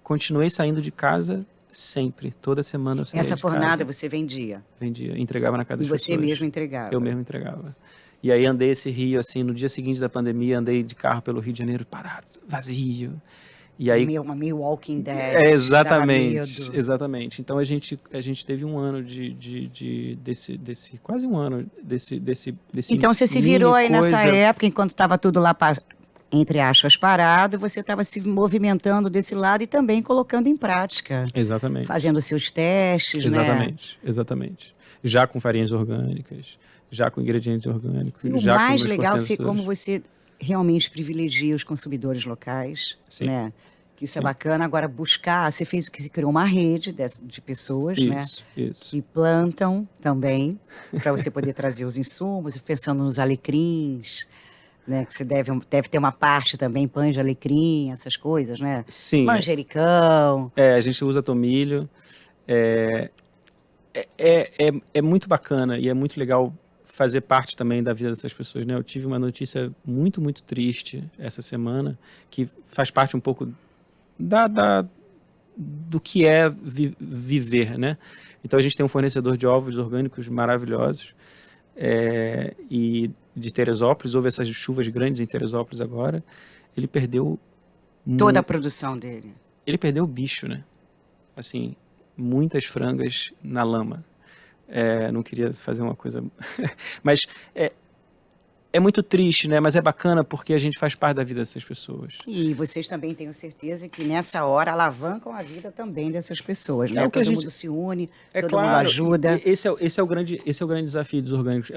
continuei saindo de casa sempre, toda semana eu saía Essa de fornada casa. você vendia? Vendia, entregava na casa E das você pessoas. mesmo entregava? Eu mesmo entregava. E aí andei esse Rio, assim, no dia seguinte da pandemia, andei de carro pelo Rio de Janeiro parado, vazio. E aí... meio Walking Dead. Exatamente, exatamente. Então a gente teve um ano desse quase um ano desse Então você se virou aí nessa época, enquanto estava tudo lá, entre aspas, parado, você estava se movimentando desse lado e também colocando em prática. Exatamente. Fazendo seus testes, exatamente, né? Exatamente. Já com farinhas orgânicas, já com ingredientes orgânicos. E o já mais com legal é como você realmente privilegia os consumidores locais, Sim. né? Que isso é bacana. Agora, buscar, você criou uma rede de pessoas, né? Isso. Que plantam também, para você poder trazer os insumos, pensando nos alecrins, né? Que você deve ter uma parte também, pães de alecrim, essas coisas, né? Sim. Manjericão. A gente usa tomilho. É muito bacana e é muito legal fazer parte também da vida dessas pessoas, né? Eu tive uma notícia muito, muito triste essa semana, que faz parte um pouco do que é viver, né? Então a gente tem um fornecedor de ovos orgânicos maravilhosos, e de Teresópolis, houve essas chuvas grandes em Teresópolis agora, ele perdeu... Toda a produção dele. Ele perdeu o bicho, né? Assim, muitas frangas na lama. Não queria fazer uma coisa... Mas é muito triste, né? Mas é bacana porque a gente faz parte da vida dessas pessoas. E vocês também tenho certeza que nessa hora alavancam a vida também dessas pessoas, né? Todo mundo se une, todo mundo ajuda. Esse é o grande desafio dos orgânicos.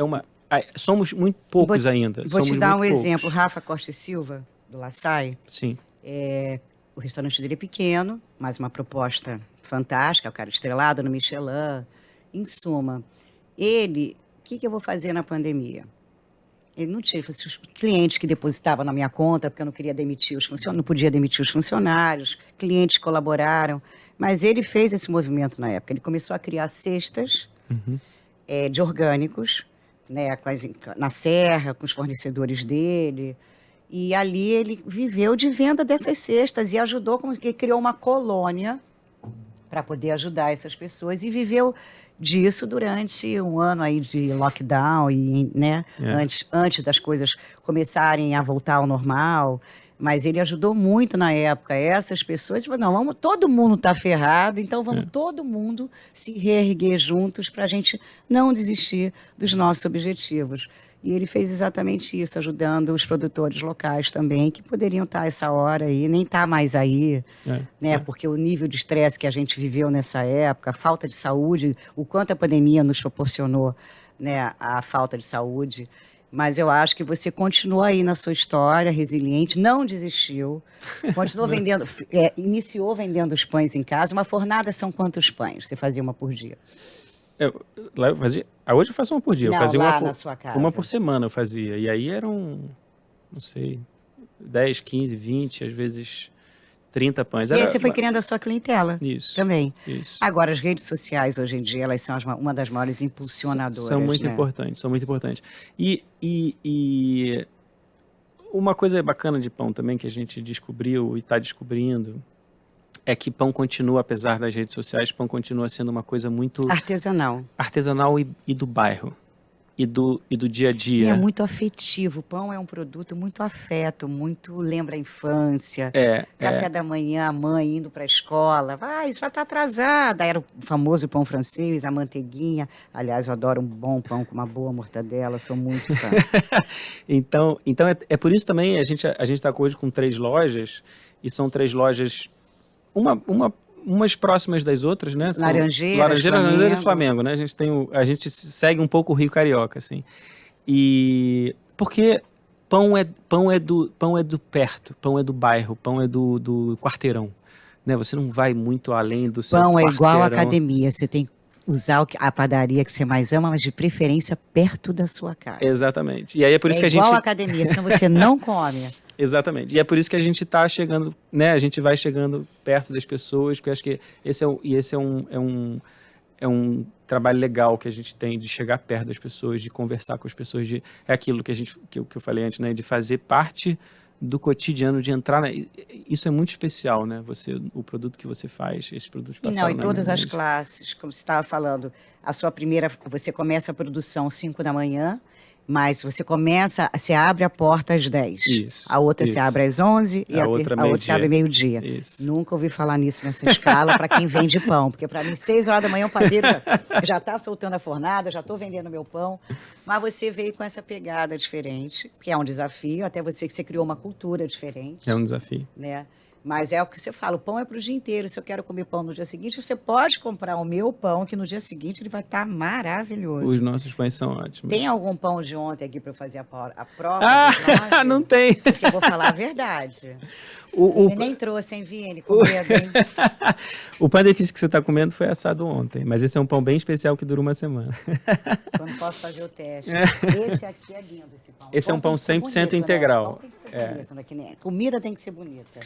Somos muito poucos ainda. Vou te dar um exemplo. Rafa Costa e Silva, do Laçai. Sim. O restaurante dele é pequeno, mas uma proposta fantástica, o cara estrelado no Michelin. Em suma, o que eu vou fazer na pandemia? Ele não tinha os clientes que depositavam na minha conta, porque eu não queria demitir os funcionários, não podia demitir os funcionários, clientes colaboraram, mas ele fez esse movimento na época. Ele começou a criar cestas de orgânicos, né, na serra, com os fornecedores dele, e ali ele viveu de venda dessas cestas e ajudou, como que ele criou uma colônia para poder ajudar essas pessoas e viveu disso durante um ano aí de lockdown, e, né, antes das coisas começarem a voltar ao normal. Mas ele ajudou muito na época. Essas pessoas falaram, não, todo mundo está ferrado, então vamos todo mundo se reerguer juntos para a gente não desistir dos nossos objetivos. E ele fez exatamente isso, ajudando os produtores locais também, que poderiam estar essa hora aí, nem estar mais aí, né? Porque o nível de estresse que a gente viveu nessa época, a falta de saúde, o quanto a pandemia nos proporcionou, né, a falta de saúde. Mas eu acho que você continua aí na sua história, resiliente, não desistiu, continuou vendendo, iniciou vendendo os pães em casa. Uma fornada são quantos pães? Você fazia uma por dia? Lá eu fazia. Hoje eu faço uma por dia. Não, eu fazia lá na sua casa. Uma por semana eu fazia. E aí eram, não sei, 10, 15, 20, às vezes 30 pães. E aí você foi criando a sua clientela. Isso. Também. Isso. Agora, as redes sociais hoje em dia, elas são uma das maiores impulsionadoras. São muito importantes, são muito importantes. E uma coisa bacana de pão também, que a gente descobriu e está descobrindo, é que pão continua, apesar das redes sociais, pão continua sendo uma coisa muito... Artesanal e do bairro. E do dia a dia. E é muito afetivo. O pão é um produto muito afeto, muito lembra a infância. Café da manhã, a mãe indo para a escola. Isso vai estar atrasada. Era o famoso pão francês, a manteiguinha. Aliás, eu adoro um bom pão com uma boa mortadela, sou muito fã. Então é por isso também a gente está hoje com 3 lojas, e são 3 lojas... Uma umas próximas das outras, né? São Laranjeiras, Laranjeira e Flamengo, né? A gente segue um pouco o Rio Carioca, assim. E porque pão é do perto, pão é do bairro, pão é do quarteirão, né? Você não vai muito além do seu Pão é quarteirão. igual à academia, você tem que usar a padaria que você mais ama, mas de preferência perto da sua casa. Exatamente. E aí é por isso que a gente... igual à academia, senão você não come. Exatamente. E é por isso que a gente está chegando, né? A gente vai chegando perto das pessoas, porque eu acho que esse é um trabalho legal que a gente tem de chegar perto das pessoas, de conversar com as pessoas, é aquilo que eu falei antes, né? De fazer parte do cotidiano, de entrar isso é muito especial, né? O produto que você faz, esses produtos passaram Não, em todas as mente. classes, como você estava falando, você começa a produção às 5 da manhã, mas você abre a porta às 10. Isso, A outra isso. se abre às 11 e A a outra outra se abre meio-dia. Isso. Nunca ouvi falar nisso nessa escala para quem vende pão, porque para mim 6 horas da manhã o padeiro já está soltando a fornada, já estou vendendo meu pão. Mas você veio com essa pegada diferente, que é um desafio, até você criou uma cultura diferente. É um desafio. Né? Mas é o que você fala, o pão é para o dia inteiro. Se eu quero comer pão no dia seguinte, você pode comprar o meu pão, que no dia seguinte ele vai estar maravilhoso. Os nossos pães são ótimos. Tem algum pão de ontem aqui para eu fazer a prova? Ah, não tem. Porque eu vou falar a verdade. Ele nem trouxe, hein, Vini? Com medo, hein? O pão de pizza que você está comendo foi assado ontem, mas esse é um pão bem especial que dura uma semana. Eu não posso fazer o teste. Esse aqui é lindo, esse pão. Esse é um pão 100% integral. Né? O pão tem que ser bonito, né? Que nem... Comida tem que ser bonita.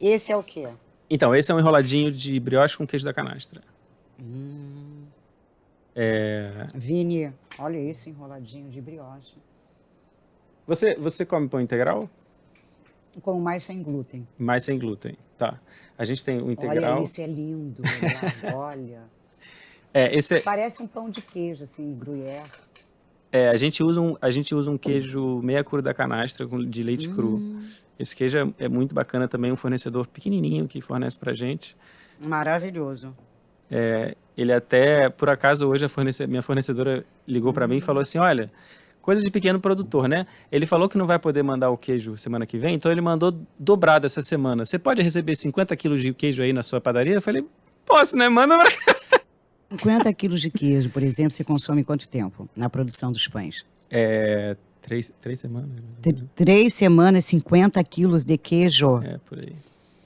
Esse é o quê? Então, esse é um enroladinho de brioche com queijo da canastra. Vini, olha esse enroladinho de brioche. Você come pão integral? Com mais sem glúten. Mais sem glúten, tá. A gente tem o integral. Olha, esse é lindo. Olha. Parece um pão de queijo, assim, gruyère. A gente usa um queijo meia cura da canastra de leite cru. Esse queijo é muito bacana também, um fornecedor pequenininho que fornece pra gente. Maravilhoso. Ele até, por acaso, hoje minha fornecedora ligou para mim e falou assim, olha, coisa de pequeno produtor, né? Ele falou que não vai poder mandar o queijo semana que vem, então ele mandou dobrado essa semana. Você pode receber 50 quilos de queijo aí na sua padaria? Eu falei, posso, né? Manda pra cá. 50 quilos de queijo, por exemplo, você consome quanto tempo na produção dos pães? 3 semanas. 3 semanas, 50 quilos de queijo. Por aí.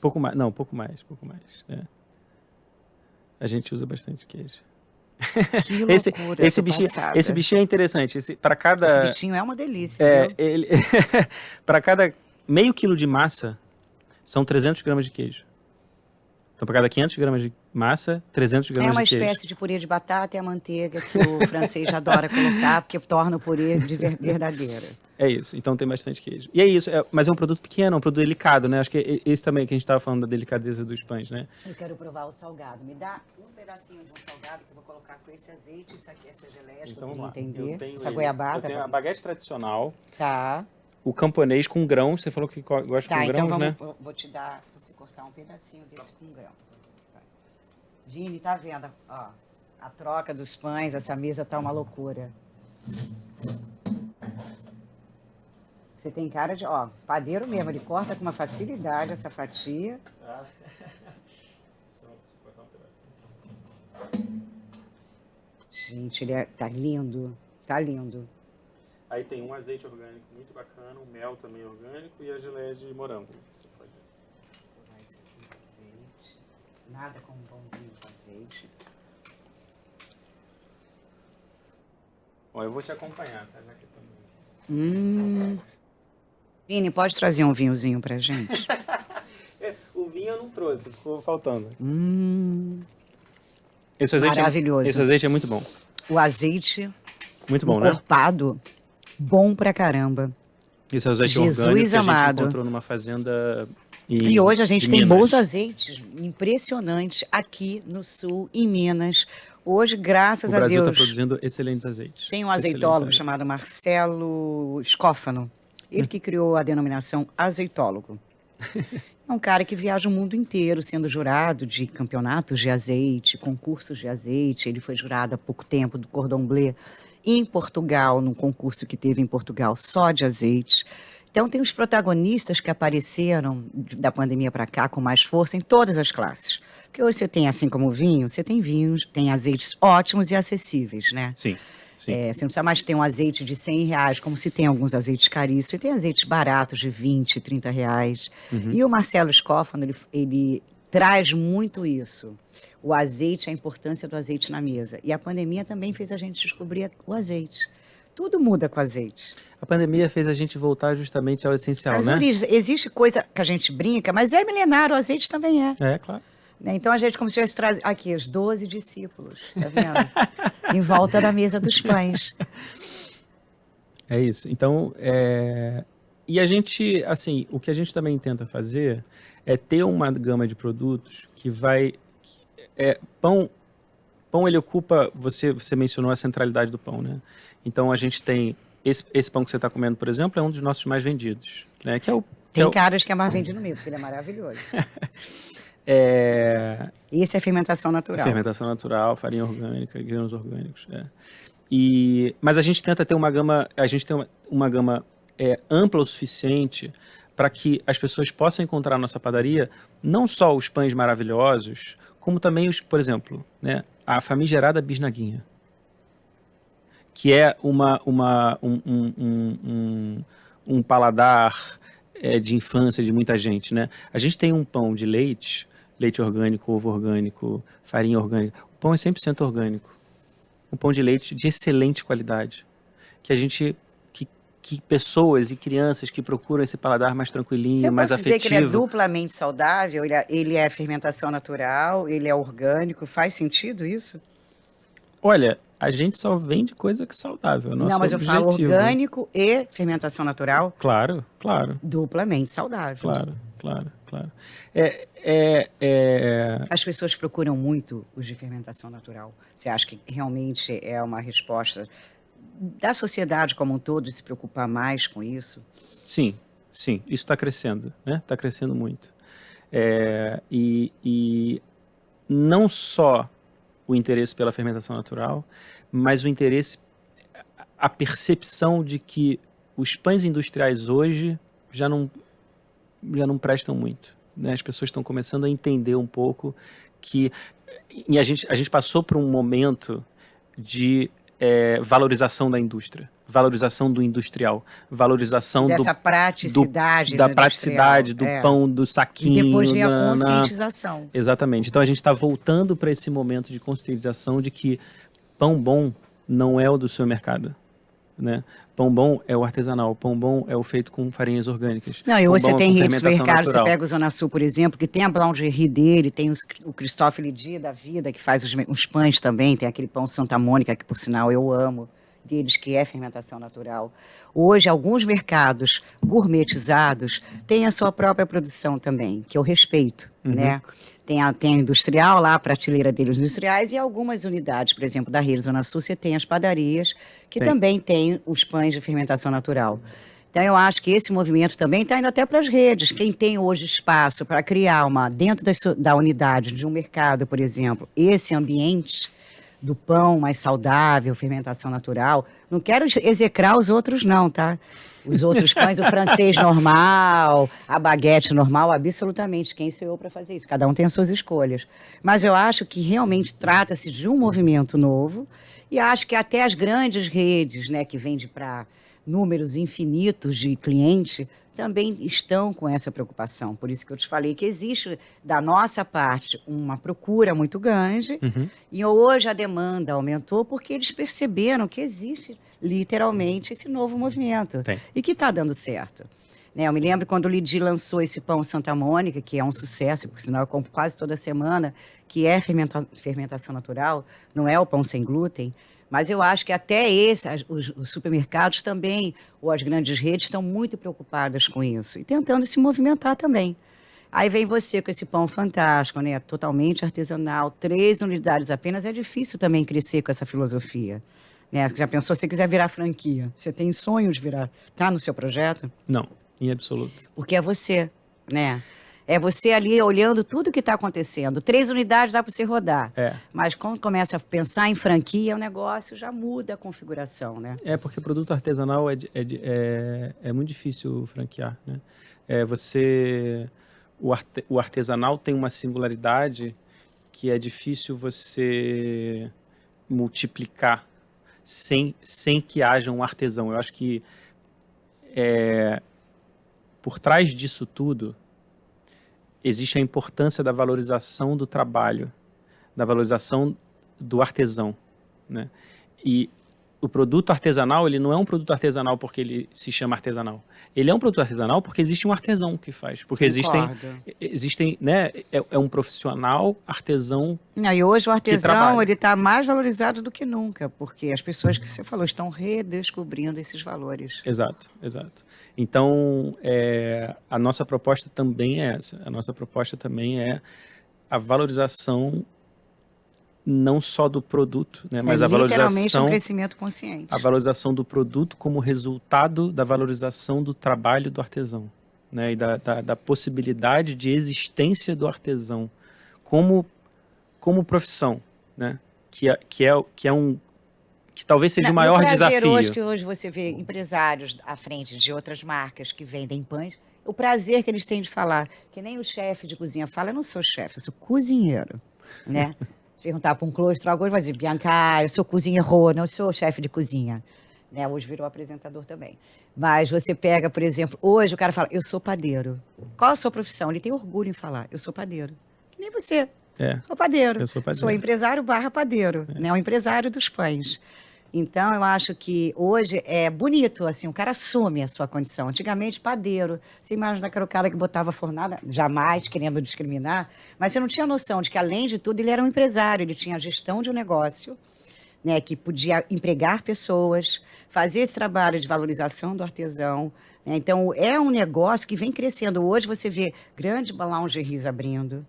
Pouco mais. Não, pouco mais. A gente usa bastante queijo. Que loucura. Esse bichinho é interessante. Esse bichinho é uma delícia. Para cada meio quilo de massa, são 300 gramas de queijo. Então, para cada 500 gramas de massa, 300 gramas de queijo. É uma espécie de purê de batata e a manteiga que o francês adora colocar, porque torna o purê de verdadeiro. É isso, então tem bastante queijo. E é isso, mas é um produto pequeno, é um produto delicado, né? Acho que é esse também que a gente estava falando da delicadeza dos pães, né? Eu quero provar o salgado. Me dá um pedacinho de um salgado que eu vou colocar com esse azeite, isso aqui, essa geleia, então, que eu queria entender. Essa goiabada. Eu tenho a baguete tradicional. Tá. O camponês com grãos, você falou que gosta com grãos, então né? Vou te dar, você cortar um pedacinho desse com grão. Vini, tá vendo? Ó, a troca dos pães, essa mesa tá uma loucura. Você tem cara de, padeiro mesmo, ele corta com uma facilidade essa fatia. Gente, tá lindo, tá lindo. Aí tem um azeite orgânico muito bacana, um mel também orgânico e a geleia de morango. Você pode provar esse aqui com azeite. Nada como um pãozinho com azeite. Bom, eu vou te acompanhar, tá? Já que eu tô... Vini, pode trazer um vinhozinho pra gente? O vinho eu não trouxe, ficou faltando. Maravilhoso. Esse azeite é muito bom. O azeite muito bom, né? Encorpado, bom pra caramba. Esse azeite Jesus orgânico que a gente amado. encontrou numa fazenda E hoje a gente tem Minas. bons azeites impressionantes aqui no sul, em Minas. Hoje, graças a Deus. O Brasil está produzindo excelentes azeites. Tem um azeitólogo chamado Marcelo Scófano. Ele que criou a denominação azeitólogo. É um cara que viaja o mundo inteiro sendo jurado de campeonatos de azeite, concursos de azeite. Ele foi jurado há pouco tempo do Cordon Bleu em Portugal, num concurso que teve em Portugal só de azeite. Então, tem os protagonistas que apareceram da pandemia para cá com mais força em todas as classes. Porque hoje você tem, assim como o vinho, você tem vinhos, tem azeites ótimos e acessíveis, né? Sim, sim. Você não precisa mais ter um azeite de R$100, como se tem alguns azeites caríssimos. E tem azeites baratos de R$20, R$30. E o Marcelo Scoffano, ele traz muito isso. O azeite, a importância do azeite na mesa. E a pandemia também fez a gente descobrir o azeite. Tudo muda com o azeite. A pandemia fez a gente voltar justamente ao essencial, As né? origens, existe coisa que a gente brinca, mas é milenar, o azeite também é. É, claro. Né? Então a gente como se tivesse trazido aqui os 12 discípulos, tá vendo? Em volta da mesa dos pães. É isso. Então, e a gente, assim, o que a gente também tenta fazer é ter uma gama de produtos que vai... Pão, ele ocupa... Você mencionou a centralidade do pão, né? Então, a gente tem... Esse pão que você está comendo, por exemplo, é um dos nossos mais vendidos, né? Que é o... Tem caras que é mais vendido mesmo, porque ele é maravilhoso. Isso é fermentação natural. Fermentação natural, farinha orgânica, grãos orgânicos. Mas a gente tenta ter uma gama, ampla o suficiente para que as pessoas possam encontrar na nossa padaria não só os pães maravilhosos, como também por exemplo, né, a famigerada bisnaguinha, que é um paladar de infância de muita gente, né? A gente tem um pão de leite orgânico, ovo orgânico, farinha orgânica. O pão é 100% orgânico. Um pão de leite de excelente qualidade. Que pessoas e crianças que procuram esse paladar mais tranquilinho, mais afetivo. Você dizer que ele é duplamente saudável, ele é fermentação natural, ele é orgânico, faz sentido isso? Olha, a gente só vende coisa que é saudável. Não, mas eu falo orgânico e fermentação natural. Claro, claro. Duplamente saudável. Claro. As pessoas procuram muito os de fermentação natural. Você acha que realmente é uma resposta da sociedade como um todo de se preocupar mais com isso? Sim. Isso está crescendo, né? Está crescendo muito. E não só o interesse pela fermentação natural, mas o interesse, a percepção de que os pães industriais hoje já não prestam muito, né? As pessoas estão começando a entender um pouco que... E a gente passou por um momento de valorização da indústria, valorização do industrial, valorização dessa praticidade da praticidade, do pão, do saquinho. E depois vem a conscientização. Exatamente. Então a gente está voltando para esse momento de conscientização de que pão bom não é o do supermercado, né? Pão bom é o artesanal, pão bom é o feito com farinhas orgânicas. Não, e hoje você tem redes de mercado, natural. você pega o Zona Sul, por exemplo, que tem a Boulangerie dele, tem o Christophe Lidia da vida, que faz os pães também, tem aquele pão Santa Mônica, que por sinal eu amo, deles que é fermentação natural. Hoje, alguns mercados gourmetizados têm a sua própria produção também, que eu respeito, né? Tem a industrial lá, a prateleira deles industriais, e algumas unidades, por exemplo, da Rede Zona Sul, você tem as padarias, que também tem os pães de fermentação natural. Então, eu acho que esse movimento também está indo até para as redes. Quem tem hoje espaço para criar dentro da unidade de um mercado, por exemplo, esse ambiente do pão mais saudável, fermentação natural, não quero execrar os outros não, tá? Os outros pães, o francês normal, a baguete normal, absolutamente. Quem sou eu para fazer isso? Cada um tem as suas escolhas. Mas eu acho que realmente trata-se de um movimento novo e acho que até as grandes redes, né, que vendem para números infinitos de cliente, também estão com essa preocupação. Por isso que eu te falei que existe, da nossa parte, uma procura muito grande. E hoje a demanda aumentou porque eles perceberam que existe, literalmente, esse novo movimento. E que está dando certo. Né, eu me lembro quando o Lidi lançou esse pão Santa Mônica, que é um sucesso, por sinal eu compro quase toda semana, que é fermentação natural, não é o pão sem glúten. Mas eu acho que até os supermercados também, ou as grandes redes, estão muito preocupadas com isso. E tentando se movimentar também. Aí vem você com esse pão fantástico, né? Totalmente artesanal, 3 unidades apenas. É difícil também crescer com essa filosofia. Né? Já pensou, se você quiser virar franquia? Você tem sonho de virar? Está no seu projeto? Não, em absoluto. Porque é você, né? É você ali olhando tudo que está acontecendo. 3 unidades dá para você rodar. Mas quando começa a pensar em franquia, o negócio já muda a configuração, né? Porque produto artesanal é muito difícil franquear, né? O artesanal tem uma singularidade que é difícil você multiplicar sem que haja um artesão. Eu acho que por trás disso tudo existe a importância da valorização do trabalho, da valorização do artesão, né? E o produto artesanal, ele não é um produto artesanal porque ele se chama artesanal. Ele é um produto artesanal porque existe um artesão que faz. Porque existem, né? É um profissional artesão. E hoje o artesão, ele está mais valorizado do que nunca, porque as pessoas que você falou estão redescobrindo esses valores. Exato. Então, a nossa proposta também é essa. A nossa proposta também é a valorização não só do produto, né, mas a valorização... literalmente um crescimento consciente. A valorização do produto como resultado da valorização do trabalho do artesão, né, e da possibilidade de existência do artesão como profissão, né, que talvez seja o maior desafio. Hoje você vê empresários à frente de outras marcas que vendem pães, o prazer que eles têm de falar, que nem o chefe de cozinha fala, eu não sou chefe, eu sou cozinheiro, né? Se perguntar para um claustro agora, vai dizer, Bianca, eu sou cozinheiro, não sou chefe de cozinha. Né? Hoje virou apresentador também. Mas você pega, por exemplo, hoje o cara fala, eu sou padeiro. Qual a sua profissão? Ele tem orgulho em falar, eu sou padeiro. Que nem você. Sou padeiro. Eu sou padeiro. Sou empresário / padeiro, né? O empresário dos pães. Então, eu acho que hoje é bonito, assim, o cara assume a sua condição. Antigamente, padeiro. Você imagina que era o cara que botava fornada, jamais querendo discriminar, mas você não tinha noção de que, além de tudo, ele era um empresário, ele tinha a gestão de um negócio, né, que podia empregar pessoas, fazer esse trabalho de valorização do artesão. Né? Então, é um negócio que vem crescendo. Hoje você vê grandes lingeries abrindo,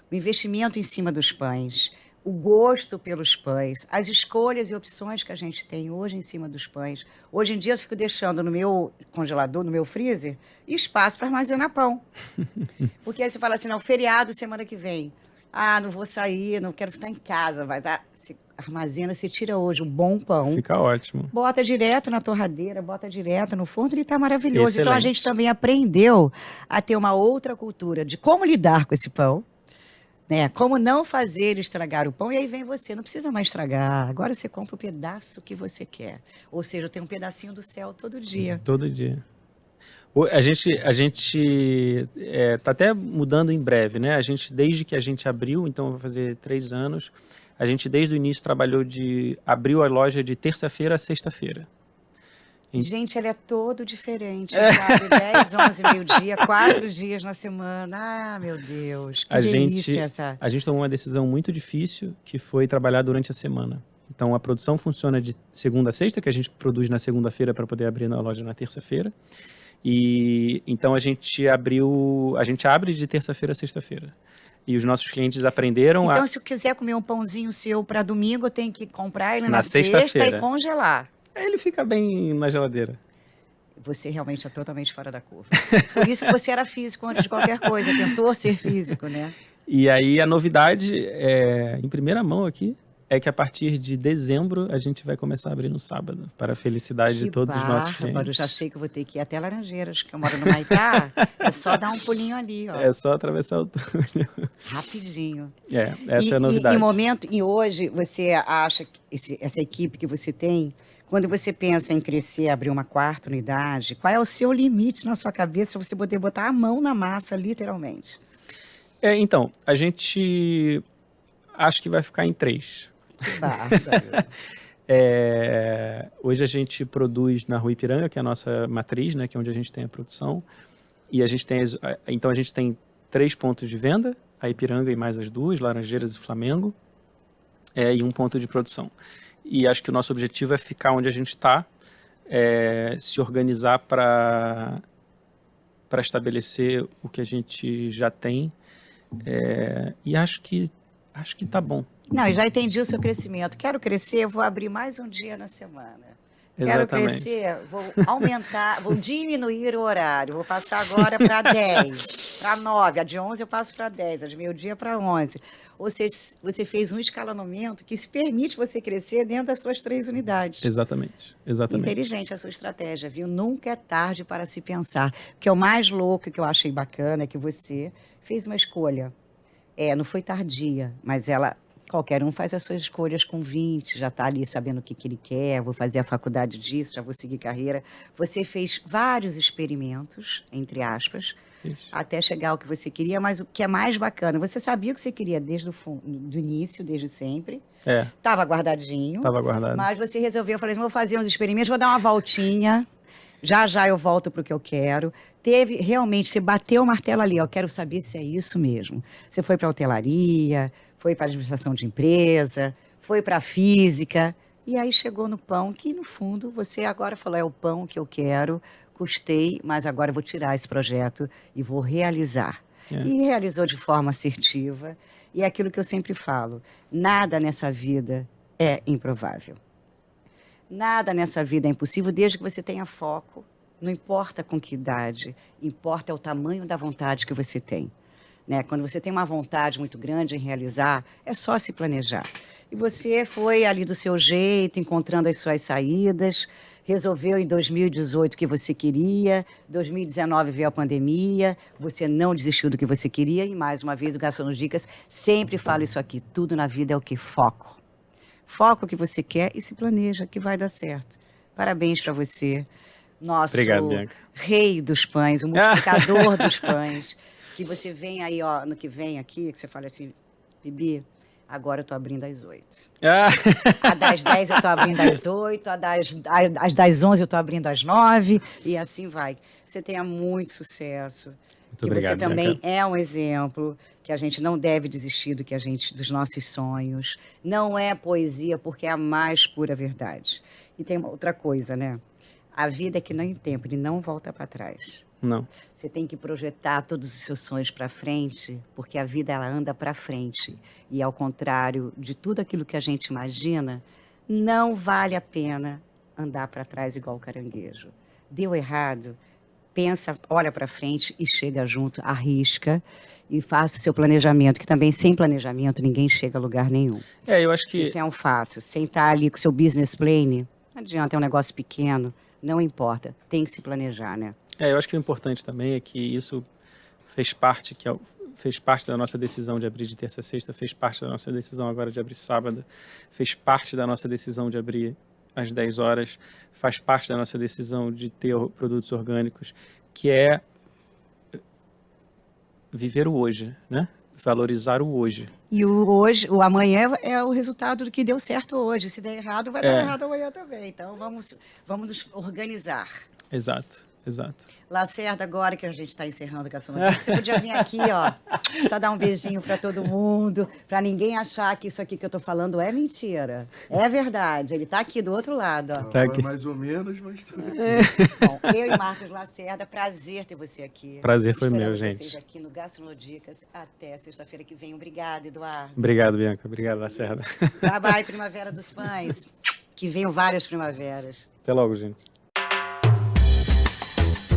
o investimento em cima dos pães, o gosto pelos pães, as escolhas e opções que a gente tem hoje em cima dos pães. Hoje em dia eu fico deixando no meu congelador, no meu freezer, espaço para armazenar pão. Porque aí você fala assim, não, feriado semana que vem. Não vou sair, não quero ficar em casa. Vai dar. Você armazena, você tira hoje um bom pão. Fica ótimo. Bota direto na torradeira, bota direto no forno, ele está maravilhoso. Excelente. Então a gente também aprendeu a ter uma outra cultura de como lidar com esse pão. Né? Como não fazer ele estragar o pão, e aí vem você, não precisa mais estragar, agora você compra o pedaço que você quer. Ou seja, tem um pedacinho do céu todo dia. Todo dia. A gente tá até mudando em breve, né? A gente, desde que a gente abriu, então vai fazer 3 anos, a gente desde o início abriu a loja de terça-feira a sexta-feira. Gente, ele é todo diferente, sabe? 10, 11, meio-dia, 4 dias na semana. Meu Deus, que delícia essa... A gente tomou uma decisão muito difícil, que foi trabalhar durante a semana. Então, a produção funciona de segunda a sexta, que a gente produz na segunda-feira para poder abrir na loja na terça-feira. E então, a gente abre de terça-feira a sexta-feira. E os nossos clientes aprenderam Então, se eu quiser comer um pãozinho seu para domingo, eu tenho que comprar ele na sexta e congelar. Ele fica bem na geladeira. Você realmente é totalmente fora da curva. Por isso que você era físico antes de qualquer coisa, tentou ser físico, né? E aí a novidade, em primeira mão aqui, é que a partir de dezembro a gente vai começar a abrir no sábado, para a felicidade de todos os nossos clientes. Eu já sei que eu vou ter que ir até Laranjeiras, que eu moro no Maitá, é só dar um pulinho ali, ó. É só atravessar o túnel. Rapidinho. Essa é a novidade. E hoje, você acha que essa equipe que você tem, quando você pensa em crescer, abrir uma 4ª unidade, qual é o seu limite na sua cabeça para você poder botar a mão na massa, literalmente? Então, a gente acho que vai ficar em 3. Que bárbaro. Hoje a gente produz na Rua Ipiranga, que é a nossa matriz, né, que é onde a gente tem a produção. E a gente tem 3 pontos de venda, a Ipiranga e mais as 2, Laranjeiras e Flamengo, e um ponto de produção. E acho que o nosso objetivo é ficar onde a gente está, se organizar para estabelecer o que a gente já tem. E acho que tá bom. Não, eu já entendi o seu crescimento. Quero crescer, eu vou abrir mais um dia na semana. Quero Exatamente. crescer, vou aumentar, vou diminuir o horário, vou passar agora para 10, para 9, a de 11 eu passo para 10, a de meio-dia para 11. Ou seja, você fez um escalonamento que se permite você crescer dentro das suas 3 unidades. Exatamente. Inteligente a sua estratégia, viu? Nunca é tarde para se pensar. O que é o mais louco, que eu achei bacana, é que você fez uma escolha. Não foi tardia, mas qualquer um faz as suas escolhas com 20, já está ali sabendo o que ele quer, vou fazer a faculdade disso, já vou seguir carreira. Você fez vários experimentos, entre aspas, Isso. até chegar ao que você queria, mas o que é mais bacana, você sabia o que você queria desde do início, desde sempre, estava guardadinho, Estava guardado. mas você resolveu, falei, vou fazer uns experimentos, vou dar uma voltinha, já eu volto para o que eu quero. Realmente, você bateu o martelo ali, eu quero saber se é isso mesmo. Você foi para a hotelaria, foi para a administração de empresa, foi para a física, e aí chegou no pão, que no fundo você agora falou, é o pão que eu quero, custei, mas agora eu vou tirar esse projeto e vou realizar. E realizou de forma assertiva, e é aquilo que eu sempre falo, nada nessa vida é improvável. Nada nessa vida é impossível, desde que você tenha foco, não importa com que idade, importa o tamanho da vontade que você tem. Né? Quando você tem uma vontade muito grande em realizar, é só se planejar. E você foi ali do seu jeito, encontrando as suas saídas, resolveu em 2018 o que você queria, 2019 veio a pandemia, você não desistiu do que você queria, e mais uma vez o Gastrono Dicas sempre fala isso aqui, tudo na vida é o que? Foco. Foca o que você quer e se planeja, que vai dar certo. Parabéns para você, nosso Obrigado, Bianca. rei dos pães, o multiplicador dos pães. Que você vem aí, ó, no que vem aqui, que você fala assim, Bibi, agora eu tô abrindo às 8. A das 10 eu tô abrindo às 8, às das 11 eu tô abrindo às 9, e assim vai. Você tenha muito sucesso. Muito obrigado, você também Bianca. é um exemplo, que a gente não deve desistir dos nossos sonhos. Não é poesia, porque é a mais pura verdade. E tem uma outra coisa, né? A vida é que nem tempo, ele não volta para trás. Não. Você tem que projetar todos os seus sonhos para frente, porque a vida ela anda para frente. E ao contrário de tudo aquilo que a gente imagina, não vale a pena andar para trás igual o caranguejo. Deu errado, pensa, olha para frente e chega junto, arrisca e faça o seu planejamento, que também sem planejamento ninguém chega a lugar nenhum. Eu acho que... Isso é um fato. Sentar ali com o seu business plan, não adianta, é um negócio pequeno, não importa, tem que se planejar, né? Eu acho que o importante também é que isso fez parte da nossa decisão de abrir de terça a sexta, fez parte da nossa decisão agora de abrir sábado, fez parte da nossa decisão de abrir às 10 horas, faz parte da nossa decisão de ter produtos orgânicos, que é viver o hoje, né? Valorizar o hoje. E o amanhã é o resultado do que deu certo hoje. Se der errado, vai dar errado amanhã também. Então, vamos nos organizar. Exato. Lacerda, agora que a gente está encerrando a gastronomia, você podia vir aqui, ó, só dar um beijinho para todo mundo, para ninguém achar que isso aqui que eu tô falando é mentira. É verdade, ele tá aqui do outro lado, ó. Tá aqui. Mais ou menos, mas tá aqui. Bom, eu e Marcos Lacerda, prazer ter você aqui. Prazer foi meu, Esperamos gente. vocês aqui no Gastronodicas até sexta-feira que vem. Obrigada, Eduardo. Obrigado, Bianca. Obrigado, Lacerda. Bye, bye, Primavera dos Pães. Que venham várias primaveras. Até logo, gente.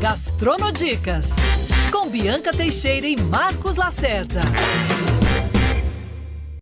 Gastronodicas, com Bianca Teixeira e Marcos Lacerda.